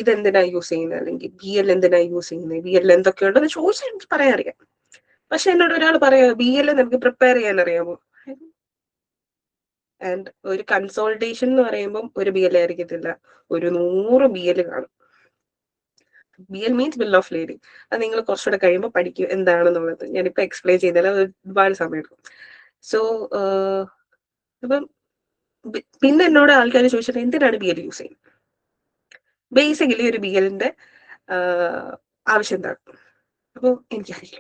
ഇതെന്തിനാ യൂസ് ചെയ്യുന്നത്, അല്ലെങ്കിൽ BL എന്തിനാ യൂസ് ചെയ്യുന്നത്, BL എന്തൊക്കെയുണ്ടെന്ന് ചോദിച്ചാൽ എനിക്ക് പറയാൻ അറിയാം. പക്ഷെ എന്നോട് ഒരാൾ പറയാ BL നമുക്ക് പ്രിപ്പയർ ചെയ്യാൻ അറിയാമോ? ആൻഡ് ഒരു കൺസോൾട്ടേഷൻ എന്ന് പറയുമ്പോൾ ഒരു BL ആയിരിക്കത്തില്ല, ഒരു 100 BL കാണും. BL means bill of lading. അത് നിങ്ങൾ കുറച്ചുകൂടെ കഴിയുമ്പോൾ പഠിക്കും എന്താണെന്നുള്ളത്. ഞാനിപ്പോ എക്സ്പ്ലെയിൻ ചെയ്താൽ അത് ഒരുപാട് സമയം എടുക്കും. സോ അപ്പം പിന്നെ എന്നോട് ആൾക്കാർ ചോദിച്ചിട്ട് എന്തിനാണ് BL യൂസ് ചെയ്യുന്നത്, ബേസിക്കലി ഒരു BLന്റെ ആവശ്യം എന്താണ്? അപ്പോൾ എനിക്കറിയില്ല.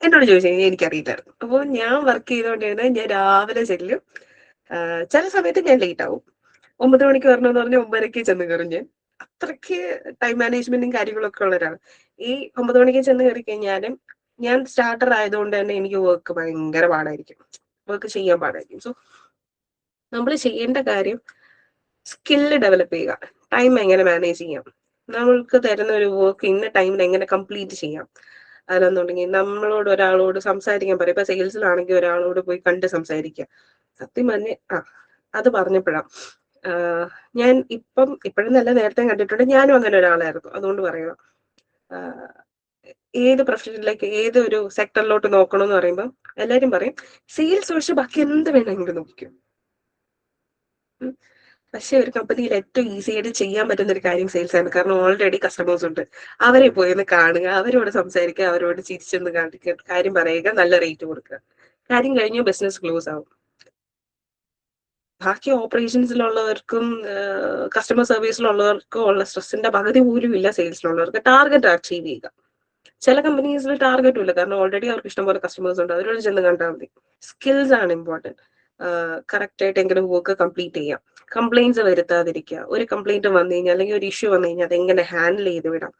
എന്നോട് ചോദിച്ചു കഴിഞ്ഞാൽ എനിക്കറിയില്ലായിരുന്നു. അപ്പോൾ ഞാൻ വർക്ക് ചെയ്തുകൊണ്ടിരുന്നത്, ഞാൻ രാവിലെ ചെല്ലും, ചില സമയത്ത് ഞാൻ ലേറ്റ് ആവും. 9 മണിക്ക് വരണമെന്ന് പറഞ്ഞാൽ 9:30 ചെന്ന് കയറും. അത്രയ്ക്ക് ടൈം മാനേജ്മെന്റും കാര്യങ്ങളൊക്കെ ഉള്ളവരാണ്. ഈ 9 മണിക്ക് ചെന്ന് കയറി കഴിഞ്ഞാലും ഞാൻ സ്റ്റാർട്ടർ ആയതുകൊണ്ട് തന്നെ എനിക്ക് വർക്ക് ഭയങ്കര പാടായിരിക്കും, വർക്ക് ചെയ്യാൻ പാടായിരിക്കും. സോ നമ്മൾ ചെയ്യേണ്ട കാര്യം സ്കില്ല് ഡെവലപ്പ് ചെയ്യുക, ടൈം എങ്ങനെ മാനേജ് ചെയ്യാം, നമ്മൾക്ക് തരുന്ന ഒരു വർക്ക് ഇന്ന ടൈമിൽ എങ്ങനെ കംപ്ലീറ്റ് ചെയ്യാം. അതെന്നുണ്ടെങ്കിൽ നമ്മളോട് ഒരാളോട് സംസാരിക്കാൻ പറയും. ഇപ്പൊ സെയിൽസിലാണെങ്കിൽ ഒരാളോട് പോയി കണ്ട് സംസാരിക്കുക. സത്യം പറഞ്ഞ് അത് പറഞ്ഞപ്പോഴാണ് ഞാൻ ഇപ്പോഴും നല്ല നേരത്തെ കണ്ടിട്ടുണ്ട്, ഞാനും അങ്ങനെ ഒരാളായിരുന്നു. അതുകൊണ്ട് പറയാം, ഏത് പ്രൊഫഷനിലേക്ക് ഏത് ഒരു സെക്ടറിലോട്ട് നോക്കണമെന്ന് പറയുമ്പോൾ എല്ലാരും പറയും സെയിൽസ് ഒഴിച്ച് ബാക്കി എന്ത് വേണമെങ്കിലും നോക്കും. പക്ഷെ ഒരു കമ്പനിയിൽ ഏറ്റവും ഈസി ആയിട്ട് ചെയ്യാൻ പറ്റുന്ന ഒരു കാര്യം സെയിൽസ് ആണ്. കാരണം ഓൾറെഡി കസ്റ്റമേഴ്സ് ഉണ്ട്, അവരെ പോയി ഒന്ന് കാണുക, അവരോട് സംസാരിക്കുക, അവരോട് ചിരിച്ചൊന്ന് കാണിക്കുക, കാര്യം പറയുക, നല്ല റേറ്റ് കൊടുക്കുക, കാര്യം കഴിഞ്ഞു ബിസിനസ് ക്ലോസ് ആവും. ബാക്കി ഓപ്പറേഷൻസിലുള്ളവർക്കും കസ്റ്റമർ സർവീസിലുള്ളവർക്കും ഉള്ള സ്ട്രെസ്സിന്റെ പകുതി പോലും ഇല്ല സെയിൽസിലുള്ളവർക്ക്. ടാർഗറ്റ് അച്ചീവ് ചെയ്യുക. ചില കമ്പനീസിൽ ടാർഗറ്റും ഇല്ല, കാരണം ഓൾറെഡി അവർക്ക് ഇഷ്ടംപോലെ കസ്റ്റമേഴ്സ് ഉണ്ട്, അവരോട് ചെന്ന് കണ്ടാൽ മതി. സ്കിൽസ് ആണ് ഇമ്പോർട്ടൻറ്റ്. കറക്റ്റ് ആയിട്ട് എങ്കിലും വർക്ക് കംപ്ലീറ്റ് ചെയ്യാം, കംപ്ലൈൻസ് വരുത്താതിരിക്കുക. ഒരു കംപ്ലൈന്റ് വന്നു കഴിഞ്ഞാൽ അല്ലെങ്കിൽ ഒരു ഇഷ്യൂ വന്നു കഴിഞ്ഞാൽ അതെങ്ങനെ ഹാൻഡിൽ ചെയ്ത് വിടാം.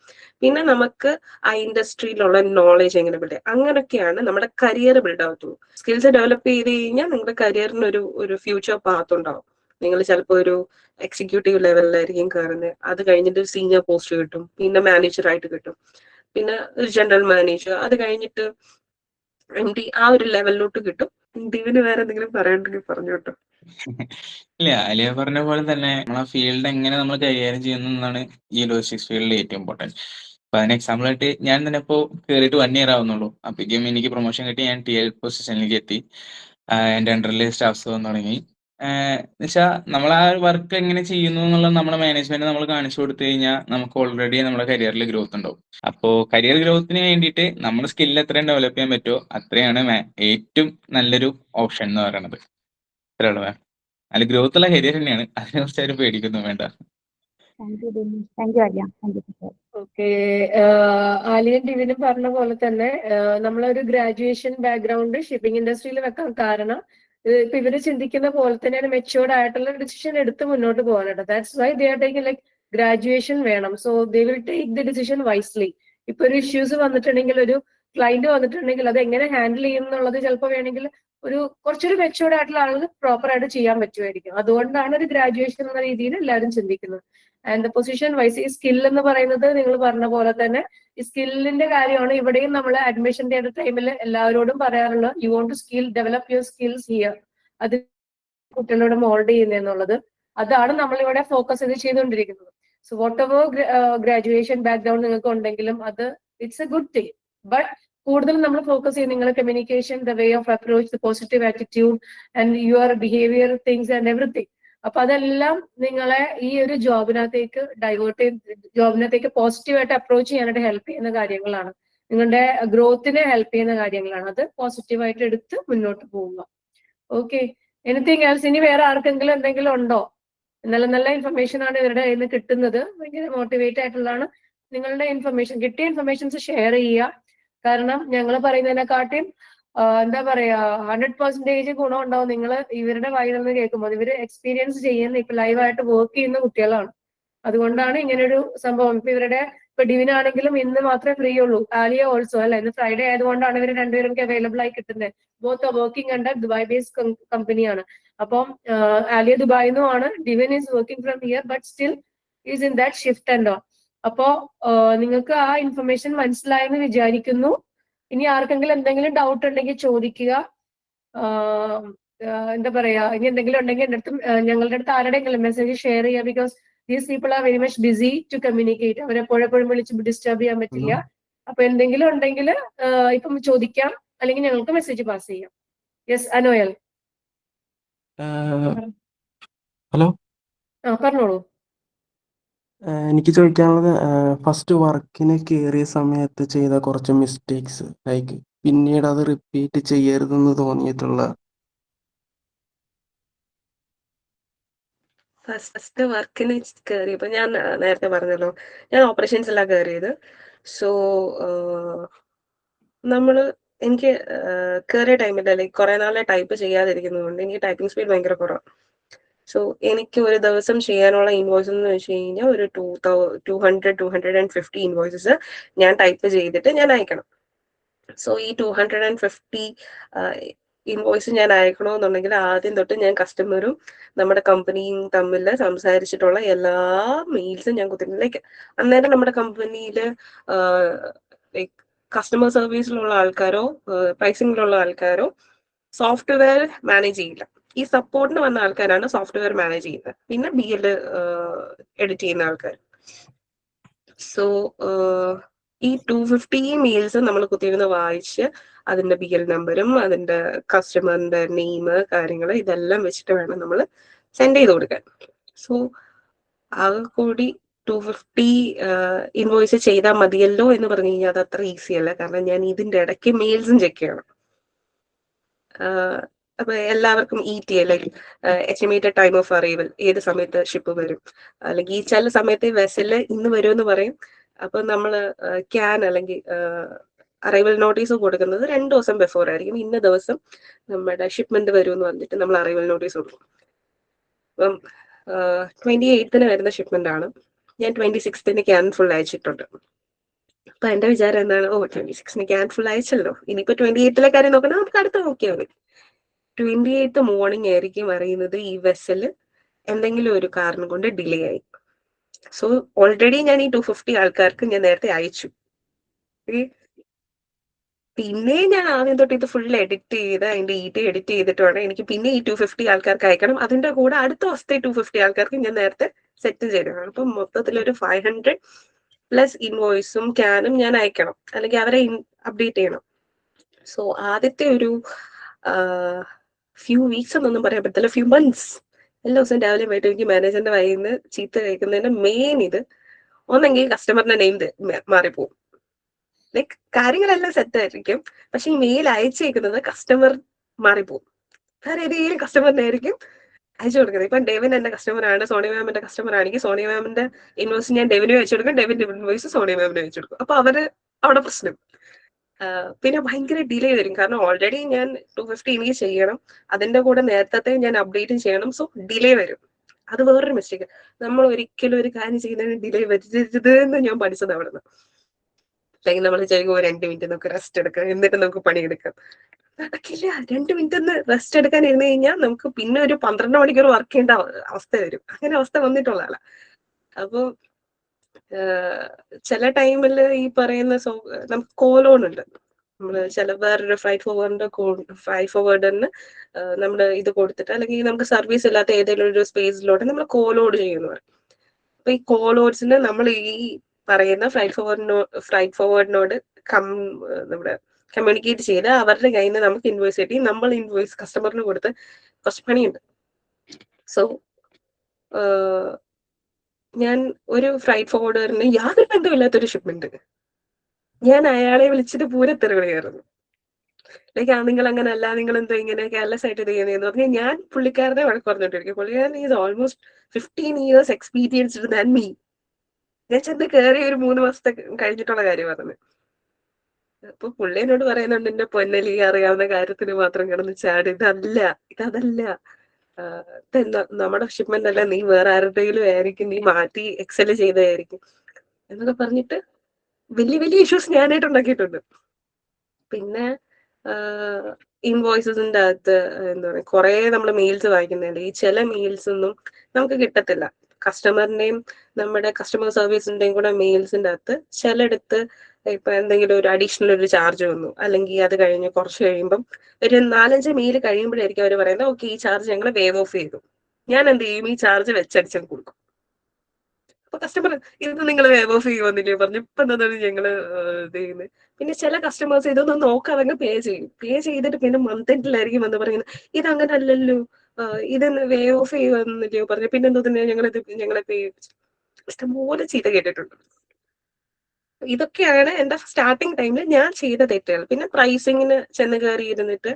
പിന്നെ നമുക്ക് ആ ഇൻഡസ്ട്രിയിലുള്ള നോളേജ് എങ്ങനെ ബിൽഡ് ചെയ്യാം, അങ്ങനെയൊക്കെയാണ് നമ്മുടെ കരിയർ ബിൽഡ് ആവത്തുള്ളൂ. സ്കിൽസ് ഡെവലപ്പ് ചെയ്ത് കഴിഞ്ഞാൽ നിങ്ങളുടെ കരിയറിന് ഒരു ഫ്യൂച്ചർ പാത്ത് ഉണ്ടാവും. നിങ്ങൾ ചിലപ്പോൾ ഒരു എക്സിക്യൂട്ടീവ് ലെവലിലായിരിക്കും കയറുന്നത്, അത് കഴിഞ്ഞിട്ട് സീനിയർ പോസ്റ്റ് കിട്ടും, പിന്നെ മാനേജറായിട്ട് കിട്ടും, പിന്നെ ഒരു ജനറൽ മാനേജർ, അത് കഴിഞ്ഞിട്ട് MD, ആ ഒരു ലെവലിലോട്ട് കിട്ടും. ഡിവിന് വേറെ എന്തെങ്കിലും പറയണ്ടെങ്കിൽ പറഞ്ഞു കേട്ടോ. ഇല്ല, അലിയ പറഞ്ഞ പോലെ തന്നെ നമ്മളെ ഫീൽഡ് എങ്ങനെ നമ്മൾ കൈകാര്യം ചെയ്യുന്നു എന്നാണ് ഈ ലോജിസ്റ്റിക്സ് ഫീൽഡിൽ ഏറ്റവും ഇമ്പോർട്ടൻറ്റ്. അപ്പൊ അതിന് എക്സാമ്പിൾ ആയിട്ട് ഞാൻ തന്നെ ഇപ്പോൾ കയറിയിട്ട് 1 ഇയർ ആവുന്നുള്ളൂ. അപ്പോഴേക്കും എനിക്ക് പ്രൊമോഷൻ കിട്ടി, ഞാൻ TL പൊസിഷനിലേക്ക് എത്തി. എൻ്റെ അണ്ടറിൽ സ്റ്റാഫ്സ് വന്നു തുടങ്ങി. എന്നുവെച്ചാൽ നമ്മൾ ആ വർക്ക് എങ്ങനെ ചെയ്യുന്നു എന്നുള്ളത് നമ്മുടെ മാനേജ്മെന്റ് നമ്മൾ കാണിച്ചു കൊടുത്തു കഴിഞ്ഞാൽ നമുക്ക് ഓൾറെഡി നമ്മുടെ കരിയറിൽ ഗ്രോത്ത് ഉണ്ടാവും. അപ്പോൾ കരിയർ ഗ്രോത്തിന് വേണ്ടിയിട്ട് നമ്മുടെ സ്കില്ല് എത്രയും ഡെവലപ്പ് ചെയ്യാൻ പറ്റുമോ അത്രയാണ് ഏറ്റവും നല്ലൊരു ഓപ്ഷൻ എന്ന് പറയുന്നത്. അത്രേ ഉള്ളൂ മാം. അതിൽ ഗ്രോത്ത് ഉള്ള കരിയർ തന്നെയാണ്, അതിനെ കുറിച്ച് ആരും പേടിക്കൊന്നും വേണ്ട. Thank you Dinesh, thank you Arya, thank you teacher. Okay, ആലിയൻ ഡിവിനും പറഞ്ഞ പോലെ തന്നെ നമ്മളൊരു ഗ്രാജുവേഷൻ ബാക്ക്ഗ്രൗണ്ട് ഷിപ്പിംഗ് ഇൻഡസ്ട്രിയിൽ വെക്കാൻ കാരണം ഇപ്പൊ ഇവര് ചിന്തിക്കുന്ന പോലെ തന്നെയാണ് മെച്ചുവേർഡ് ആയിട്ടുള്ള ഡിസിഷൻ എടുത്ത് മുന്നോട്ട് പോകാനായിട്ട്. That's why they are taking like graduation വേണം. So they will take the decision wisely. ഇപ്പൊ ഒരു ഇഷ്യൂസ് വന്നിട്ടുണ്ടെങ്കിൽ, ഒരു ക്ലയന്റ് വന്നിട്ടുണ്ടെങ്കിൽ അത് എങ്ങനെ ഹാൻഡിൽ ചെയ്യും എന്നുള്ളത് ചിലപ്പോൾ വേണമെങ്കിൽ കുറച്ചൊരു മെച്ചുവേർഡ് ആയിട്ടുള്ള ആളുകൾ പ്രോപ്പർ ആയിട്ട് ചെയ്യാൻ പറ്റുമായിരിക്കും. അതുകൊണ്ടാണ് ഒരു ഗ്രാജുവേഷൻ എന്ന രീതിയിൽ എല്ലാവരും ചിന്തിക്കുന്നത്. ആൻഡ് പൊസിഷൻ വൈസ് ഈ സ്കിൽ എന്ന് പറയുന്നത് നിങ്ങൾ പറഞ്ഞ പോലെ തന്നെ ഈ സ്കില്ലിന്റെ കാര്യമാണ് ഇവിടെയും നമ്മൾ അഡ്മിഷൻ ചെയ്ത ടൈമിൽ എല്ലാവരോടും പറയാറുള്ളത്. You want to skill develop your skills here. അത് കുട്ടികളോട് മോൾഡ് ചെയ്യുന്നതെന്നുള്ളത് അതാണ് നമ്മളിവിടെ ഫോക്കസ് ചെയ്തുകൊണ്ടിരിക്കുന്നത്. So whatever graduation background നിങ്ങൾക്ക് ഉണ്ടെങ്കിലും അത് it's a good thing. But കൂടുതൽ നമ്മൾ ഫോക്കസ് ചെയ്യും നിങ്ങളുടെ communication, the way of approach, the positive attitude and your behaviour things and everything. അപ്പൊ അതെല്ലാം നിങ്ങളെ ഈ ഒരു ജോബിനകത്തേക്ക് ജോബിനകത്തേക്ക് പോസിറ്റീവായിട്ട് അപ്രോച്ച് ചെയ്യാനായിട്ട് ഹെൽപ്പ് ചെയ്യുന്ന കാര്യങ്ങളാണ്. നിങ്ങളുടെ ഗ്രോത്തിനെ ഹെൽപ്പ് ചെയ്യുന്ന കാര്യങ്ങളാണ്. അത് പോസിറ്റീവായിട്ട് എടുത്ത് മുന്നോട്ട് പോവുക. Okay, anything else? ഇനി വേറെ ആർക്കെങ്കിലും എന്തെങ്കിലും ഉണ്ടോ? നല്ല നല്ല ഇൻഫർമേഷൻ ആണ് ഇവരുടെ കയ്യിൽ നിന്ന് കിട്ടുന്നത്. ഭയങ്കര മോട്ടിവേറ്റ് ആയിട്ടുള്ളതാണ്. നിങ്ങളുടെ ഇൻഫർമേഷൻ, കിട്ടിയ ഇൻഫർമേഷൻസ് ഷെയർ ചെയ്യുക. കാരണം ഞങ്ങൾ പറയുന്നതിനെക്കാട്ടിയും എന്താ പറയാ 100% ഗുണം ഉണ്ടാവും നിങ്ങൾ ഇവരുടെ വായിൽ നിന്ന് കേൾക്കുമ്പോൾ. ഇവര് എക്സ്പീരിയൻസ് ചെയ്യുന്ന, ഇപ്പൊ ലൈവായിട്ട് വർക്ക് ചെയ്യുന്ന കുട്ടികളാണ്. അതുകൊണ്ടാണ് ഇങ്ങനൊരു സംഭവം. ഇപ്പൊ ഡിവിനാണെങ്കിലും ഇന്ന് മാത്രമേ ഫ്രീ ഉള്ളൂ. ആലിയ ഓൾസോ അല്ല, ഇന്ന് ഫ്രൈഡേ ആയതുകൊണ്ടാണ് ഇവർ രണ്ടുപേരും അവൈലബിൾ ആയി കിട്ടുന്നത്. Both working under Dubai based കമ്പനിയാണ്. അപ്പം ആലിയ ദുബായിൽ നിന്നുമാണ്, Divin is working from here but still is in that shift and on. അപ്പോ നിങ്ങൾക്ക് ആ ഇൻഫർമേഷൻ മനസ്സിലായെന്ന് വിചാരിക്കുന്നു. ഇനി ആർക്കെങ്കിലും എന്തെങ്കിലും ഡൗട്ട് ഉണ്ടെങ്കിൽ ചോദിക്കുക. എന്താ പറയാ, ഇനി എന്തെങ്കിലും ഉണ്ടെങ്കിൽ എൻ്റെ അടുത്തും ഞങ്ങളുടെ അടുത്ത് ആരുടെയെങ്കിലും മെസ്സേജ് ഷെയർ ചെയ്യുക. Because these people are very much busy to communicate. അവരെപ്പോഴെപ്പോഴും വിളിച്ച് ഡിസ്റ്റർബ് ചെയ്യാൻ പറ്റില്ല. അപ്പൊ എന്തെങ്കിലും ഉണ്ടെങ്കിൽ ഇപ്പം ചോദിക്കാം, അല്ലെങ്കിൽ ഞങ്ങൾക്ക് മെസ്സേജ് പാസ് ചെയ്യാം. യെസ് അനോയൽ. ഹലോ, പറഞ്ഞോളൂ. എനിക്ക് ചോദിക്കാനുള്ളത്, ഫസ്റ്റ് വർക്കിന് കയറിയ സമയത്ത് ചെയ്ത കുറച്ച് മിസ്റ്റേക്സ്, ലൈക്ക് പിന്നീട് അത് റിപ്പീറ്റ് ചെയ്യരുതെന്ന് തോന്നിയിട്ടുള്ള. ഫസ്റ്റ് വർക്കിന് കയറിയപ്പോൾ ഞാൻ നേരത്തെ പറഞ്ഞല്ലോ, ഞാൻ ഓപ്പറേഷൻസിലാണ് കയറിയത്. സോ എനിക്ക് കയറിയ ടൈമിൽ ലൈക്ക് കുറെ നാളെ ടൈപ്പ് ചെയ്യാതിരിക്കുന്നതുകൊണ്ട് എനിക്ക് ടൈപ്പിംഗ് സ്പീഡ് ഭയങ്കര കുറവാണ്. സോ എനിക്ക് ഒരു ദിവസം ചെയ്യാനുള്ള ഇൻവോയ്സ് എന്ന് വെച്ച് കഴിഞ്ഞാൽ ഒരു 250 ഇൻവോയ്സസ് ഞാൻ ടൈപ്പ് ചെയ്തിട്ട് ഞാൻ അയക്കണം. സോ ഈ 250 ഇൻവോയ്സ് ഞാൻ അയക്കണമെന്നുണ്ടെങ്കിൽ ആദ്യം തൊട്ട് ഞാൻ കസ്റ്റമറും നമ്മുടെ കമ്പനിയും തമ്മിൽ സംസാരിച്ചിട്ടുള്ള എല്ലാ മെയിൽസും ഞാൻ കുത്തിരുന്നു. ലൈക്ക് അന്നേരം നമ്മുടെ കമ്പനിയിൽ ലൈക്ക് കസ്റ്റമർ സർവീസിലുള്ള ആൾക്കാരോ പ്രൈസിങ്ങിലുള്ള ആൾക്കാരോ സോഫ്റ്റ്വെയർ മാനേജ് ചെയ്യില്ല. ഈ സപ്പോർട്ടിന് വന്ന ആൾക്കാരാണ് സോഫ്റ്റ്വെയർ മാനേജ് ചെയ്യുന്നത്, പിന്നെ BL എഡിറ്റ് ചെയ്യുന്ന ആൾക്കാർ. സോ ഈ 250 മെയിൽസ് നമ്മൾ കുത്തിയിരുന്ന് വായിച്ച് അതിന്റെ BL നമ്പറും അതിന്റെ കസ്റ്റമറിന്റെ നെയിം കാര്യങ്ങൾ ഇതെല്ലാം വെച്ചിട്ട് വേണം നമ്മൾ സെൻഡ് ചെയ്ത് കൊടുക്കാൻ. സോ ആകെ കൂടി 250 ഇൻവോയ്സ് ചെയ്താൽ മതിയല്ലോ എന്ന് പറഞ്ഞു കഴിഞ്ഞാൽ അത് അത്ര ഈസി അല്ല. കാരണം ഞാൻ ഇതിന്റെ ഇടയ്ക്ക് മെയിൽസും ചെക്ക് ചെയ്യണം. അപ്പൊ എല്ലാവർക്കും ETA like estimated time of arrival, ഏത് സമയത്ത് ഷിപ്പ് വരും, അല്ലെങ്കിൽ ചില സമയത്ത് വെസല് ഇന്ന് വരുമെന്ന് പറയും. അപ്പൊ നമ്മള് ക്യാൻ അല്ലെങ്കിൽ അറൈവൽ നോട്ടീസ് കൊടുക്കുന്നത് 2 ദിവസം ബിഫോർ ആയിരിക്കും. ഇന്ന ദിവസം നമ്മുടെ ഷിപ്മെന്റ് വരുമെന്ന് പറഞ്ഞിട്ട് നമ്മൾ അറൈവൽ നോട്ടീസ് കൊടുക്കും. അപ്പം 28ന് വരുന്ന ഷിപ്മെന്റ് ആണ്. ഞാൻ 26ന് ക്യാൻ ഫുൾ അയച്ചിട്ടുണ്ട്. അപ്പൊ എന്റെ വിചാരം എന്താണ്, 26ന് ക്യാൻ ഫുൾ അയച്ചല്ലോ, ഇനിയിപ്പോ 28ലെ കാര്യം നോക്കണം, നമുക്ക് അടുത്ത് നോക്കിയാൽ മതി. 28th മോർണിംഗ് ആയിരിക്കും അറിയുന്നത് ഈ വെസല് എന്തെങ്കിലും ഒരു കാരണം കൊണ്ട് ഡിലേ ആയി. സോ ഓൾറെഡി ഞാൻ ഈ 250 ആൾക്കാർക്ക് ഞാൻ നേരത്തെ അയച്ചു. പിന്നെ ഞാൻ ആദ്യം തൊട്ട് ഇത് ഫുൾ എഡിറ്റ് ചെയ്ത് അതിന്റെ ഈറ്റ് എഡിറ്റ് ചെയ്തിട്ട് വേണം എനിക്ക് പിന്നെ ഈ 250 ആൾക്കാർക്ക് അയക്കണം. അതിന്റെ കൂടെ അടുത്ത ദിവസത്തെ 250 ആൾക്കാർക്ക് ഞാൻ നേരത്തെ സെറ്റ് ചെയ്തിടണം. അപ്പം മൊത്തത്തിലൊരു 500 പ്ലസ് ഇൻവോയ്സും ക്യാനും ഞാൻ അയക്കണം, അല്ലെങ്കിൽ അവരെ അപ്ഡേറ്റ് ചെയ്യണം. സോ ആദ്യത്തെ ഒരു ഫ്യൂ വീക്സ് എന്നൊന്നും പറയാൻ പറ്റില്ല, ഫ്യൂ മന്ത്സ് എല്ലാ ദിവസവും രാവിലെ പോയിട്ട് എനിക്ക് മാനേജറിന്റെ വായിൽ നിന്ന് ചീത്ത കഴിക്കുന്നതിന്റെ മെയിൻ ഇത് ഒന്നെങ്കിൽ കസ്റ്റമറിന്റെ നെയിം മാറിപ്പോവും. ലൈക്ക് കാര്യങ്ങളെല്ലാം സെറ്റ് ആയിരിക്കും, പക്ഷെ ഈ മെയിൽ അയച്ചേക്കുന്നത് കസ്റ്റമർ മാറിപ്പോവും. വേറെ ഏതെങ്കിലും കസ്റ്റമറിനെ ആയിരിക്കും അയച്ചു കൊടുക്കുന്നത്. ഇപ്പൊ ഡെവിൻ എന്റെ കസ്റ്റമർ ആണ്, സോണി മാമിന്റെ കസ്റ്റമർ ആണെങ്കിൽ സോണി മാമിന്റെ ഇൻവോയ്സ് ഞാൻ ഡെവിനും അയച്ചു കൊടുക്കും, ഡെവിന്റെ ഇൻവോയ്സ് സോണി മാമിന് അയച്ചു കൊടുക്കും. അപ്പൊ അവര് അവിടെ പ്രശ്നം. പിന്നെ ഭയങ്കര ഡിലേ വരും, കാരണം ഓൾറെഡി ഞാൻ 250 എനിക്ക് ചെയ്യണം, അതിന്റെ കൂടെ നേരത്തെ ഞാൻ അപ്ഡേറ്റും ചെയ്യണം. സോ ഡിലേ വരും. അത് വേറൊരു മിസ്റ്റേക്ക്. നമ്മൾ ഒരിക്കലും ഒരു കാര്യം ചെയ്യുന്നതിന് ഡിലേ വരരുത് എന്ന് ഞാൻ പഠിച്ചത് അവിടെ നിന്ന്. അല്ലെങ്കിൽ നമ്മൾ വിചാരിക്കും 2 മിനിറ്റ് നമുക്ക് റെസ്റ്റ് എടുക്കാം, എന്നിട്ട് നമുക്ക് പണിയെടുക്കാം. നടക്കില്ല. 2 മിനിറ്റ് ഒന്ന് റെസ്റ്റ് എടുക്കാൻ ഇരുന്ന് കഴിഞ്ഞാൽ നമുക്ക് പിന്നെ ഒരു 12 മണിക്കൂർ വർക്ക് ചെയ്യേണ്ട അവസ്ഥ വരും. അങ്ങനെ അവസ്ഥ വന്നിട്ടുള്ളതല്ല. അപ്പൊ ചില ടൈമിൽ ഈ പറയുന്ന നമുക്ക് കോലോൺ ഉണ്ട്. നമ്മള് വേറൊരു ഫ്രൈറ്റ് ഫോർവേഡറിന് നമ്മള് ഇത് കൊടുത്തിട്ട്, അല്ലെങ്കിൽ നമുക്ക് സർവീസ് ഇല്ലാത്ത ഏതെങ്കിലും ഒരു സ്പേസിലോട്ട് നമ്മൾ കോലോഡ് ചെയ്യുന്നു. അപ്പൊ ഈ കോലോഡ്സിന് നമ്മൾ ഈ പറയുന്ന ഫ്രൈറ്റ് ഫോർവേഡിനോട് നമ്മുടെ കമ്മ്യൂണിക്കേറ്റ് ചെയ്ത് അവരുടെ കയ്യിൽ നിന്ന് നമുക്ക് ഇൻവോയ്സ് കിട്ടി, നമ്മൾ ഇൻവോയ്സ് കസ്റ്റമറിന് കൊടുത്ത് കുറച്ച് പണിയുണ്ട്. സോ ഞാൻ ഒരു ഫ്രൈറ്റ് ഫോർവേഡറിന് യാതൊരു ബന്ധമില്ലാത്തൊരു ഷിപ്മെന്റ് ഞാൻ അയാളെ വിളിച്ചിട്ട് പൂരത്തെറിവിളിയായിരുന്നു. ലൈക്ക് നിങ്ങൾ അങ്ങനെ അല്ല, നിങ്ങൾ എന്തോ ഇങ്ങനെ കെയർലെസ് ആയിട്ട് ചെയ്യുന്നതെന്ന് പറഞ്ഞാൽ ഞാൻ പുള്ളിക്കാരനെ വഴക്ക് പറഞ്ഞിട്ടിരിക്കും. പുള്ളിക്കാരൻ is almost 15 years experienced than me. ഞാൻ ചെന്ന് കയറി ഒരു 3 മാസത്തെ കഴിഞ്ഞിട്ടുള്ള കാര്യം പറഞ്ഞത്. അപ്പൊ പുള്ളി എന്നോട് പറയുന്നുണ്ട്, എന്റെ പൊന്നലി അറിയാവുന്ന കാര്യത്തിന് മാത്രം കിടന്ന് ചാടി, ഇതല്ല നമ്മുടെ ഷിപ്മെന്റ് അല്ല, നീ വേറെ ആരുടെയും ആയിരിക്കും, നീ മാറ്റി എക്സൽ ചെയ്തതായിരിക്കും എന്നൊക്കെ പറഞ്ഞിട്ട് വലിയ വലിയ ഇഷ്യൂസ് ഞാനായിട്ട് ഉണ്ടാക്കിയിട്ടുണ്ട്. പിന്നെ ഇൻവോയ്സസിന്റെ അകത്ത് എന്താ പറയുക, കുറെ നമ്മൾ മെയിൽസ് വായിക്കുന്നുണ്ട്. ഈ ചില മെയിൽസ് ഒന്നും നമുക്ക് കിട്ടത്തില്ല. കസ്റ്റമറിന്റെയും നമ്മുടെ കസ്റ്റമർ സർവീസിന്റെയും കൂടെ മെയിൽസിന്റെ അകത്ത് ചിലയിടത്ത് ഇപ്പൊ എന്തെങ്കിലും ഒരു അഡീഷണൽ ഒരു ചാർജ് വന്നു, അല്ലെങ്കിൽ അത് കഴിഞ്ഞ് കുറച്ച് കഴിയുമ്പം ഒരു 4-5 മെയിൽ കഴിയുമ്പോഴായിരിക്കും അവർ പറയുന്നത്, ഓക്കെ ഈ ചാർജ് ഞങ്ങൾ വേവ് ഓഫ് ചെയ്തു. ഞാൻ എന്ത് ചെയ്യും, ഈ ചാർജ് വെച്ചടിച്ചു കൊടുക്കും. അപ്പൊ കസ്റ്റമർ ഇത് നിങ്ങൾ വേവ് ഓഫ് ചെയ്യുമെന്നില്ലേ പറഞ്ഞു, ഇപ്പൊ എന്താണ് ഞങ്ങള് ഇത് ചെയ്യുന്നത്. പിന്നെ ചില കസ്റ്റമേഴ്സ് ഇതൊന്നും നോക്കാതെ പേ ചെയ്തിട്ട് പിന്നെ മന്ത് എൻഡിലായിരിക്കും വന്ന് പറയുന്നത്, ഇത് അങ്ങനെ അല്ലല്ലോ, ഇതൊന്ന് വേവ് ഓഫ് ചെയ്യുമെന്നില്ലയോ പറഞ്ഞു, പിന്നെ എന്തോ തന്നെ ഞങ്ങളെ പേ ഇഷ്ടംപോലെ ചീത്ത കേട്ടിട്ടുണ്ട്. ഇതൊക്കെയാണ് എന്റെ സ്റ്റാർട്ടിങ് ടൈമിൽ ഞാൻ ചെയ്ത തെറ്റുകൾ. പിന്നെ പ്രൈസിങ്ങിന് ചെന്ന് കയറി ഇരുന്നിട്ട്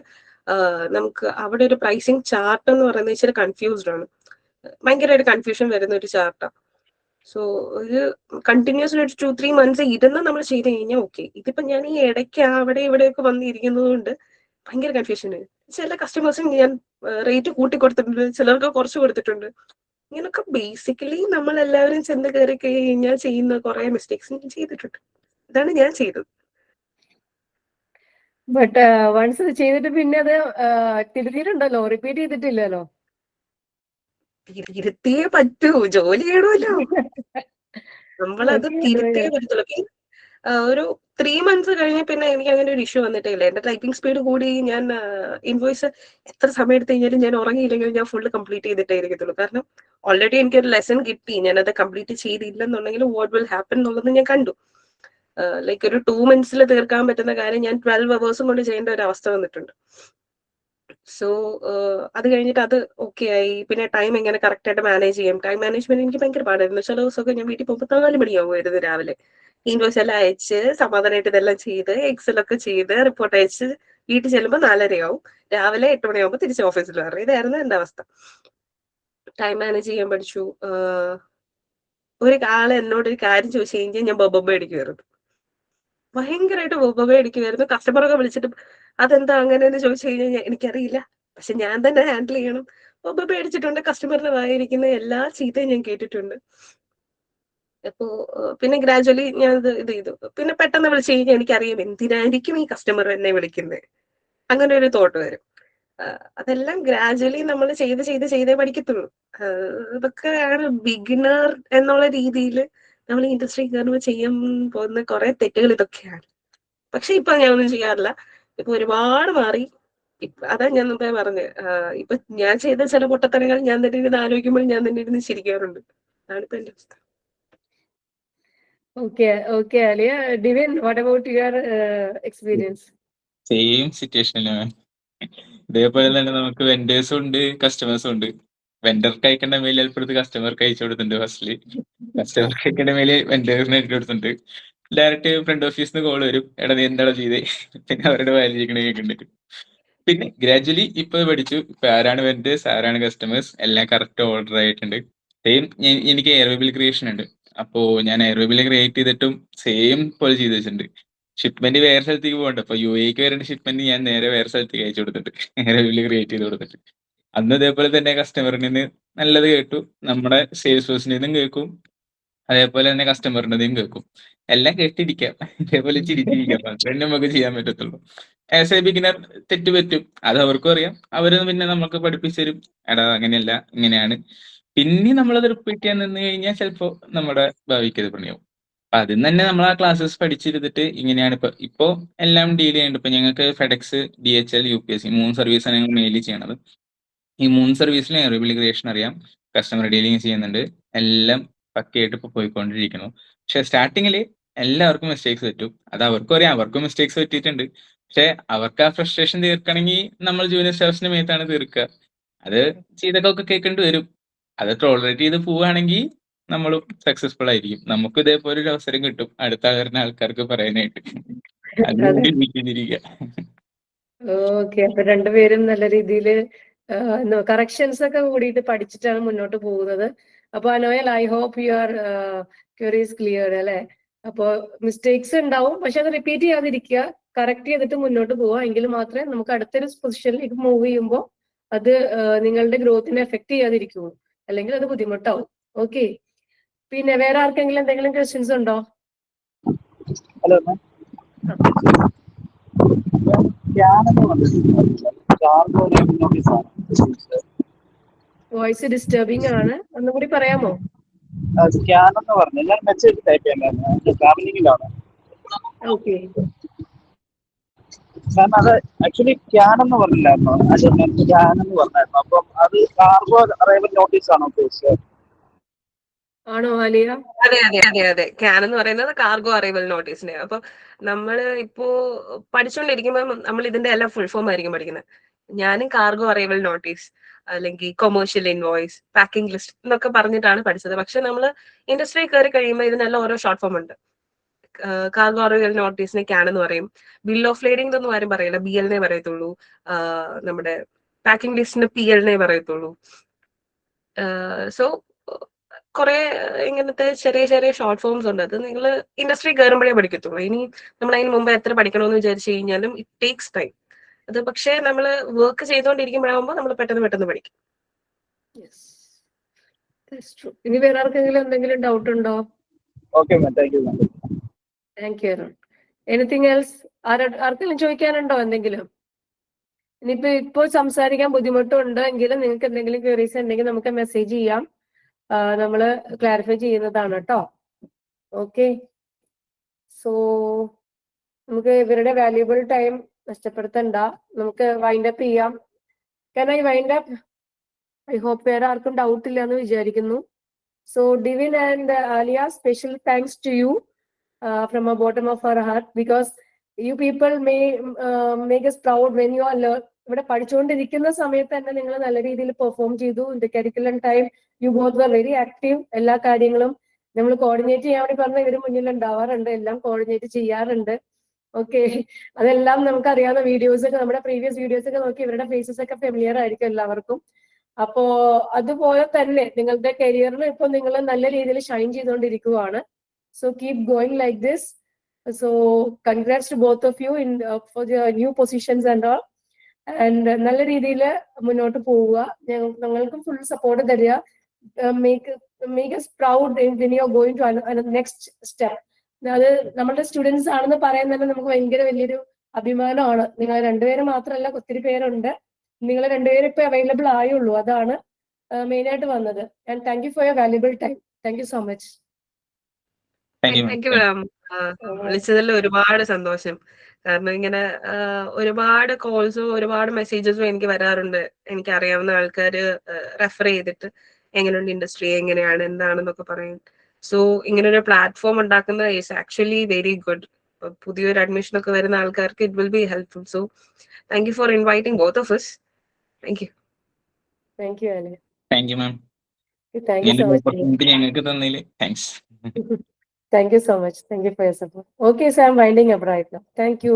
നമുക്ക് അവിടെ ഒരു പ്രൈസിങ് ചാർട്ട് എന്ന് പറയുന്നത് ഇച്ചിരി കൺഫ്യൂസ്ഡ് ആണ്, ഭയങ്കരമായിട്ട് കൺഫ്യൂഷൻ വരുന്ന ഒരു ചാർട്ടാണ്. സോ ഒരു കണ്ടിന്യൂസ്ലി ഒരു 2-3 months ഇരുന്ന് നമ്മൾ ചെയ്ത് കഴിഞ്ഞാൽ ഓക്കെ. ഇതിപ്പോ ഞാൻ ഈ ഇടയ്ക്ക് അവിടെ ഇവിടെയൊക്കെ വന്നിരിക്കുന്നത് കൊണ്ട് ഭയങ്കര കൺഫ്യൂഷൻ. ചില കസ്റ്റമേഴ്സിന് ഞാൻ റേറ്റ് കൂട്ടി കൊടുത്തിട്ടുണ്ട്, ചിലർക്ക് കുറച്ച് കൊടുത്തിട്ടുണ്ട്. ഇങ്ങനൊക്കെ ബേസിക്കലി നമ്മൾ എല്ലാവരും ചെന്ന് കയറി കഴിഞ്ഞാൽ ചെയ്യുന്ന കുറെ മിസ്റ്റേക്സ് ഞാൻ ചെയ്തിട്ടുണ്ട്. ഇതാണ് ഞാൻ ചെയ്തത്. ബട്ട് വൺസ് ചെയ്തിട്ട് പിന്നെ അത് തിരുത്തിയിട്ടുണ്ടല്ലോ, റിപ്പീറ്റ് ചെയ്തിട്ടില്ലല്ലോ. തിരുത്തിയേ പറ്റൂ, ജോലി ചെയ്യണമല്ലോ, നമ്മളത് തിരുത്തേ പറ്റത്തുള്ളൂ. ഒരു 3 months കഴിഞ്ഞ പിന്നെ എനിക്ക് അങ്ങനെ ഒരു ഇഷ്യൂ വന്നിട്ടേ ഇല്ല. എന്റെ ടൈപ്പിംഗ് സ്പീഡ് കൂടി, ഞാൻ ഇൻവോയ്സ് എത്ര സമയം എടുത്ത് കഴിഞ്ഞാലും ഞാൻ ഉറങ്ങിയില്ലെങ്കിലും ഞാൻ ഫുള്ള് കംപ്ലീറ്റ് ചെയ്തിട്ടേ ഇരിക്കത്തുള്ളൂ. കാരണം ഓൾറെഡി എനിക്കൊരു ലെസൺ കിട്ടി, ഞാനത് കംപ്ലീറ്റ് ചെയ്തില്ലെന്നുണ്ടെങ്കിൽ വാട്ട് വിൽ ഹാപ്പൻ എന്നുള്ളത് ഞാൻ കണ്ടു. ലൈക്ക് ഒരു 2 months തീർക്കാൻ പറ്റുന്ന കാര്യം ഞാൻ 12 hours കൊണ്ട് ചെയ്യേണ്ട ഒരു അവസ്ഥ വന്നിട്ടുണ്ട്. സോ അത് കഴിഞ്ഞിട്ട് അത് ഓക്കെ ആയി. പിന്നെ ടൈം എങ്ങനെ കറക്റ്റ് ആയിട്ട് മാനേജ് ചെയ്യാം, ടൈം മാനേജ്മെന്റ് എനിക്ക് ഭയങ്കര പാടായിരുന്നു. ചില ദിവസമൊക്കെ ഞാൻ വീട്ടിൽ പോകുമ്പോൾ 4 മണിയാവുമായിരുന്നു രാവിലെ. ഇൻവോയ്സ് എല്ലാം അയച്ച് സമാധാനമായിട്ട് ഇതെല്ലാം ചെയ്ത് എക്സലൊക്കെ ചെയ്ത് റിപ്പോർട്ട് അയച്ച് വീട്ടിൽ ചെല്ലുമ്പോൾ 4:30 രാവിലെ 8 മണിയാകുമ്പോൾ തിരിച്ച് ഓഫീസിൽ വരണം. ഇതായിരുന്നു എന്റെ അവസ്ഥ. ടൈം മാനേജ് ചെയ്യാൻ പഠിച്ചു. ഒരു ആള് എന്നോട് ഒരു കാര്യം ചോദിച്ചു കഴിഞ്ഞാൽ ഞാൻ ബൊബ അടിക്കുമായിരുന്നു, ഭയങ്കരമായിട്ട് ബൊബ അടിക്കുമായിരുന്നു. കസ്റ്റമറൊക്കെ വിളിച്ചിട്ട് അതെന്താ അങ്ങനെയെന്ന് ചോദിച്ചു കഴിഞ്ഞാൽ എനിക്കറിയില്ല, പക്ഷെ ഞാൻ തന്നെ ഹാൻഡിൽ ചെയ്യണം. ബൊബ അടിച്ചിട്ടുണ്ട്, കസ്റ്റമറിന്റെ വായിരിക്കുന്ന എല്ലാ ചീത്തയും ഞാൻ കേട്ടിട്ടുണ്ട്. അപ്പോ പിന്നെ ഗ്രാജുവലി ഞാൻ ഇത് ചെയ്തു. പിന്നെ പെട്ടെന്ന് വിളിച്ചു കഴിഞ്ഞാൽ എനിക്കറിയാം എന്തിനായിരിക്കും ഈ കസ്റ്റമർ എന്നെ വിളിക്കുന്നത്, അങ്ങനെ ഒരു തോട്ട് വരും. അതെല്ലാം ഗ്രാജുവലി നമ്മൾ ചെയ്തേ പഠിക്കത്തുള്ളൂ. ഇതൊക്കെയാണ് ബിഗിനർ എന്നുള്ള രീതിയിൽ നമ്മൾ ഇൻഡസ്ട്രി കയറുമ്പോൾ ചെയ്യാൻ പോകുന്ന കുറെ തെറ്റുകൾ ഇതൊക്കെയാണ്. പക്ഷെ ഇപ്പൊ ഞാൻ ഒന്നും ചെയ്യാറില്ല. ഇപ്പൊ ഒരുപാട് മാറി. അതാ ഞാൻ മുമ്പേ പറഞ്ഞത്. ഇപ്പൊ ഞാൻ ചെയ്ത ചില പൊട്ടത്തരങ്ങൾ ഞാൻ തന്നെ ഇരുന്ന് ആലോചിക്കുമ്പോൾ ഞാൻ തന്നെ ഇരുന്ന് ചിരിക്കാറുണ്ട്. അതാണിപ്പോ എന്റെ അവസ്ഥ. Okay, Alia. Divin, what about your experience? Same സിറ്റുവേഷനിലാണ്. ഇതേപോലെ തന്നെ നമുക്ക് വെൻഡേഴ്സും ഉണ്ട് കസ്റ്റമേഴ്സും ഉണ്ട്. വെൻഡർക്ക് അയക്കേണ്ട മെയിൽ ചിലപ്പോൾ കസ്റ്റമർക്ക് അയച്ചു കൊടുത്തിട്ടുണ്ട്. ഫസ്റ്റില് കസ്റ്റമർക്ക് അയക്കേണ്ട മെയിൽ വെൻഡേഴ്സിന് അയച്ചു കൊടുത്തിട്ടുണ്ട്. ഡയറക്റ്റ് ഫ്രണ്ട് ഓഫീസിൽ നിന്ന് കോൾ വരും, എടാ നീ എന്താണോ ചെയ്തേ, പിന്നെ അവരുടെ വാല്യൂ കേൾക്കുന്നുണ്ട്. പിന്നെ ഗ്രാജുവലി ഇപ്പൊ പഠിച്ചു, ഇപ്പൊ ആരാണ് വെൻഡേഴ്സ് ആരാണ് കസ്റ്റമേഴ്സ് എല്ലാം കറക്റ്റ് ഓർഡർ ആയിട്ടുണ്ട്. സെയിം എനിക്ക് എയർവേബിൾ ക്രിയേഷൻ ഉണ്ട്. അപ്പോ ഞാൻ എയർവേബിൾ ക്രിയേറ്റ് ചെയ്തിട്ടും സെയിം പോലെ ചെയ്ത് വെച്ചിട്ടുണ്ട്. ഷിപ്മെന്റ് വേറെ സ്ഥലത്തേക്ക് പോകണ്ട, അപ്പൊ UAE വരേണ്ട ഷിപ്മെന്റ് ഞാൻ നേരെ വേറെ സ്ഥലത്തേക്ക് അയച്ചു കൊടുത്തിട്ട് എയർവേബിൾ ക്രിയേറ്റ് ചെയ്ത് കൊടുത്തിട്ട്. അന്ന് ഇതേപോലെ തന്നെ കസ്റ്റമറിൽ നിന്ന് നല്ലത് കേട്ടു, നമ്മുടെ സെയിൽസ് പേഴ്സണിൽ നിന്നും കേൾക്കും, അതേപോലെ തന്നെ കസ്റ്റമറിൻ്റെയും കേൾക്കും. എല്ലാം കേട്ടിരിക്കാം, ഇതേപോലെ ചിരിച്ചിരിക്കാം. അത്രേ നമുക്ക് ചെയ്യാൻ പറ്റത്തുള്ളൂ. ആസ് എ ബിഗിനർ തെറ്റ് പറ്റും, അത് അവർക്കും അറിയാം. അവര് പിന്നെ നമുക്ക് പഠിപ്പിച്ചു തരും, എടാ അങ്ങനെയല്ല ഇങ്ങനെയാണ്. പിന്നെ നമ്മളത് റിപ്പീറ്റ് ചെയ്യാൻ നിന്ന് കഴിഞ്ഞാൽ ചിലപ്പോ നമ്മുടെ ഭാവിക്ക് അത് പണിയാവും. അപ്പൊ അതിൽ തന്നെ നമ്മൾ ആ ക്ലാസ്സസ് പഠിച്ചിരുന്നിട്ട് ഇങ്ങനെയാണ് ഇപ്പൊ എല്ലാം ഡീൽ ചെയ്യുന്നുണ്ട്. ഇപ്പൊ ഞങ്ങൾക്ക് ഫെഡെക്സ്, DHL, UPS 3 സർവീസാണ് ഞങ്ങൾ മെയിൻലി ചെയ്യണത്. ഈ 3 സർവീസിലും എയർവേബിൾ ക്രിയേഷൻ അറിയാം, കസ്റ്റമർ ഡീലിംഗ് ചെയ്യുന്നുണ്ട്, എല്ലാം പക്കയായിട്ട് ഇപ്പൊ പോയിക്കൊണ്ടിരിക്കുന്നു. പക്ഷെ സ്റ്റാർട്ടിങ്ങിൽ എല്ലാവർക്കും മിസ്റ്റേക്സ് പറ്റും, അത് അവർക്കും അറിയാം, അവർക്കും മിസ്റ്റേക്സ് പറ്റിയിട്ടുണ്ട്. പക്ഷെ അവർക്ക് ആ ഫ്രസ്ട്രേഷൻ തീർക്കണമെങ്കിൽ നമ്മൾ ജൂനിയർ സ്റ്റാഫ്സിന്റെ മേത്താണ് തീർക്കുക. അത് ചെയ്തൊക്കെ കേൾക്കേണ്ടി വരും. അത് ടോളറേറ്റ് ചെയ്ത് പോവുകയാണെങ്കിൽ നമ്മളും സക്സസ്ഫുൾ ആയിരിക്കും. നമുക്ക് ഇതേപോലെ ഒരു അവസരം കിട്ടും അടുത്ത വരുന്ന ആൾക്കാർക്ക് പറയാനായിട്ട്. അതിനുവേണ്ടി വിളിച്ചിരിക്കുക. ഓക്കെ, അപ്പൊ രണ്ടുപേരും നല്ല രീതിയിൽ കറക്ഷൻസ് ഒക്കെ കൂടിയിട്ട് പഠിച്ചിട്ടാണ് മുന്നോട്ട് പോകുന്നത്. അപ്പൊ അനോയൽ, I hope your queries clear അല്ലെ. അപ്പോ മിസ്റ്റേക്സ് ഉണ്ടാവും, പക്ഷെ അത് റിപ്പീറ്റ് ചെയ്യാതിരിക്കുക, കറക്റ്റ് ചെയ്തിട്ട് മുന്നോട്ട് പോവുക. എങ്കിൽ മാത്രമേ നമുക്ക് അടുത്തൊരു പൊസിഷനിലേക്ക് മൂവ് ചെയ്യുമ്പോൾ അത് നിങ്ങളുടെ ഗ്രോത്തിനെ എഫക്ട് ചെയ്യാതിരിക്കുള്ളൂ, അല്ലെങ്കിൽ അത് ബുദ്ധിമുട്ടാവും. ഓക്കെ, പിന്നെ വേറെ ആർക്കെങ്കിലും എന്തെങ്കിലും ക്വസ്റ്റ്യൻസ് ഉണ്ടോ? ഹലോ വോയിസ് ഡിസ്റ്റർബിംഗ് ആണ്, ഒന്നും കൂടി പറയാമോ? സ്കാൻ എന്ന് പറഞ്ഞു, ഞാൻ മെസ്സേജ് ടൈപ്പ് ചെയ്യാൻ ട്രാവലിംഗിലാണ്. ഓക്കെ, കാരണം അത് ആക്ച്വലി ക്യാൻ എന്ന് പറഞ്ഞില്ലായിരുന്നു, അത് ക്യാൻ എന്ന് പറഞ്ഞായിരുന്നു. അപ്പം അത് കാർഗോ അറൈവൽ നോട്ടീസ് ആണോ ഉദ്ദേശിച്ചത്? ആണോ ആലിയ? അതെ. ക്യാൻ എന്ന് പറയുന്നത് കാർഗോ അറൈവൽ നോട്ടീസിനെ. അപ്പൊ നമ്മള് ഇപ്പോ പഠിച്ചുകൊണ്ടിരിക്കുമ്പോൾ നമ്മൾ ഇതിന്റെ എല്ലാം ഫുൾ ഫോം ആയിരിക്കും പഠിക്കുന്നത്. ഞാനും കാർഗോ അറൈവൽ നോട്ടീസ് അല്ലെങ്കിൽ കൊമേഴ്ഷ്യൽ ഇൻവോയ്സ്, പാക്കിംഗ് ലിസ്റ്റ് എന്നൊക്കെ പറഞ്ഞിട്ടാണ് പഠിച്ചത്. പക്ഷെ നമ്മൾ ഇൻഡസ്ട്രി കയറി കഴിയുമ്പോൾ ഇതിനെല്ലാം ഓരോ ഷോർട്ട് ഫോം ഉണ്ട്. കാർഗോ അറൈവൽ നോട്ടീസിനെ ക്യാൻ എന്ന് പറയും. ബിൽ ഓഫ് ലേഡിംഗ് എന്നൊന്നും ആരും പറയില്ല, BL പറയത്തുള്ളൂ. നമ്മുടെ പാക്കിംഗ് ലിസ്റ്റിന് PL പറയത്തുള്ളൂ. സോ കുറെ ഇങ്ങനത്തെ ചെറിയ ചെറിയ ഷോർട്ട് ഫോംസ് ഉണ്ട്. അത് നിങ്ങൾ ഇൻഡസ്ട്രി കയറുമ്പോഴേ പഠിക്കത്തുള്ളൂ. ഇനി നമ്മൾ അതിന് മുമ്പ് എത്ര പഠിക്കണമെന്ന് വിചാരിച്ചു കഴിഞ്ഞാലും ഇറ്റ് ടേക്സ് ടൈം. അത് പക്ഷേ നമ്മൾ വർക്ക് ചെയ്തുകൊണ്ടിരിക്കുമ്പോഴാകുമ്പോൾ നമ്മൾ പെട്ടെന്ന് പഠിക്കും. ഇനി വേറെ ആർക്കെങ്കിലും എന്തെങ്കിലും ഡൗട്ട് ഉണ്ടോ? Okay ma'am, thank you. Thank U. Anything else? ആർക്കെങ്കിലും ചോദിക്കാനുണ്ടോ എന്തെങ്കിലും? ഇനിയിപ്പോ സംസാരിക്കാൻ ബുദ്ധിമുട്ടുണ്ട് എങ്കിലും നിങ്ങൾക്ക് എന്തെങ്കിലും ക്വയറീസ് ഉണ്ടെങ്കിൽ നമുക്ക് മെസ്സേജ് ചെയ്യാം, നമ്മള് ക്ലാരിഫൈ ചെയ്യുന്നതാണ് കേട്ടോ. ഓക്കെ, സോ നമുക്ക് ഇവരുടെ വാല്യുബിൾ ടൈം നഷ്ടപ്പെടുത്തണ്ട, നമുക്ക് വൈൻഡ് അപ്പ് ചെയ്യാം. Can I wind up? I hope വേറെ ആർക്കും ഡൗട്ട് ഇല്ല എന്ന് വിചാരിക്കുന്നു. So Divin and Alia, special thanks to you from the bottom of our heart, because you people may make us proud when you are ഇവിടെ പഠിച്ചുകൊണ്ടിരിക്കുന്ന സമയത്ത് തന്നെ നിങ്ങൾ നല്ല രീതിയിൽ പെർഫോം ചെയ്തു. In the curriculum time you both were very active. എല്ലാ കാര്യങ്ങളും നമ്മൾ കോർഡിനേറ്റ് ചെയ്യാൻ വേണ്ടി പറഞ്ഞ ഇവര് മുന്നിൽ ഉണ്ടാവാറുണ്ട്, എല്ലാം കോർഡിനേറ്റ് ചെയ്യാറുണ്ട്. ഓക്കെ, അതെല്ലാം നമുക്ക് അറിയാവുന്ന വീഡിയോസ് ഒക്കെ, നമ്മുടെ പ്രീവിയസ് വീഡിയോസ് ഒക്കെ നോക്കി ഇവരുടെ ഫേസസ് ഒക്കെ ഫെമിലിയർ ആയിരിക്കും എല്ലാവർക്കും. അപ്പോ അതുപോലെ തന്നെ നിങ്ങളുടെ കരിയറിൽ ഇപ്പൊ നിങ്ങൾ നല്ല രീതിയിൽ ഷൈൻ ചെയ്തുകൊണ്ടിരിക്കുവാണ്. So keep going like this. So congrats to both of you in for the new positions and all. And നല്ല രീതിയിൽ മുന്നോട്ട് പോവുക, ഞങ്ങൾക്കും ഫുൾ സപ്പോർട്ട് തരിക. Make us proud when you are going to next step. അത് നമ്മുടെ students ആണെന്ന് പറയാൻ തന്നെ നമുക്ക് ഭയങ്കര വലിയൊരു അഭിമാനമാണ്. നിങ്ങൾ രണ്ടുപേരും മാത്രമല്ല, ഒത്തിരി പേരുണ്ട്. നിങ്ങൾ രണ്ടുപേരും ഇപ്പൊ അവൈലബിൾ ആയുള്ളൂ, അതാണ് മെയിൻ ആയിട്ട് വന്നത്. And thank you for your valuable time. Thank you so much. Thank you. വിളിച്ചതിൽ ഒരുപാട് സന്തോഷം. കാരണം ഇങ്ങനെ ഒരുപാട് കോൾസും ഒരുപാട് മെസ്സേജസും എനിക്ക് വരാറുണ്ട്. എനിക്കറിയാവുന്ന ആൾക്കാര് റെഫർ ചെയ്തിട്ട് എങ്ങനെയുണ്ട് ഇൻഡസ്ട്രി, എങ്ങനെയാണ്, എന്താണെന്നൊക്കെ പറയും. സോ ഇങ്ങനൊരു പ്ലാറ്റ്ഫോം ഉണ്ടാക്കുന്നത് ഈസ് ആക്ച്വലി വെരി ഗുഡ്. പുതിയൊരു അഡ്മിഷൻ ഒക്കെ വരുന്ന ആൾക്കാർക്ക് it will be helpful. So thank you for inviting both of us. Thank you. Thank you Aliya. Thank you ma'am. Thank you so much. Opportunity ഞങ്ങൾക്ക് തന്നതിൽ thanks. Thank you so much. Thank you for your support. Okay, so I'm winding up right now. Thank you.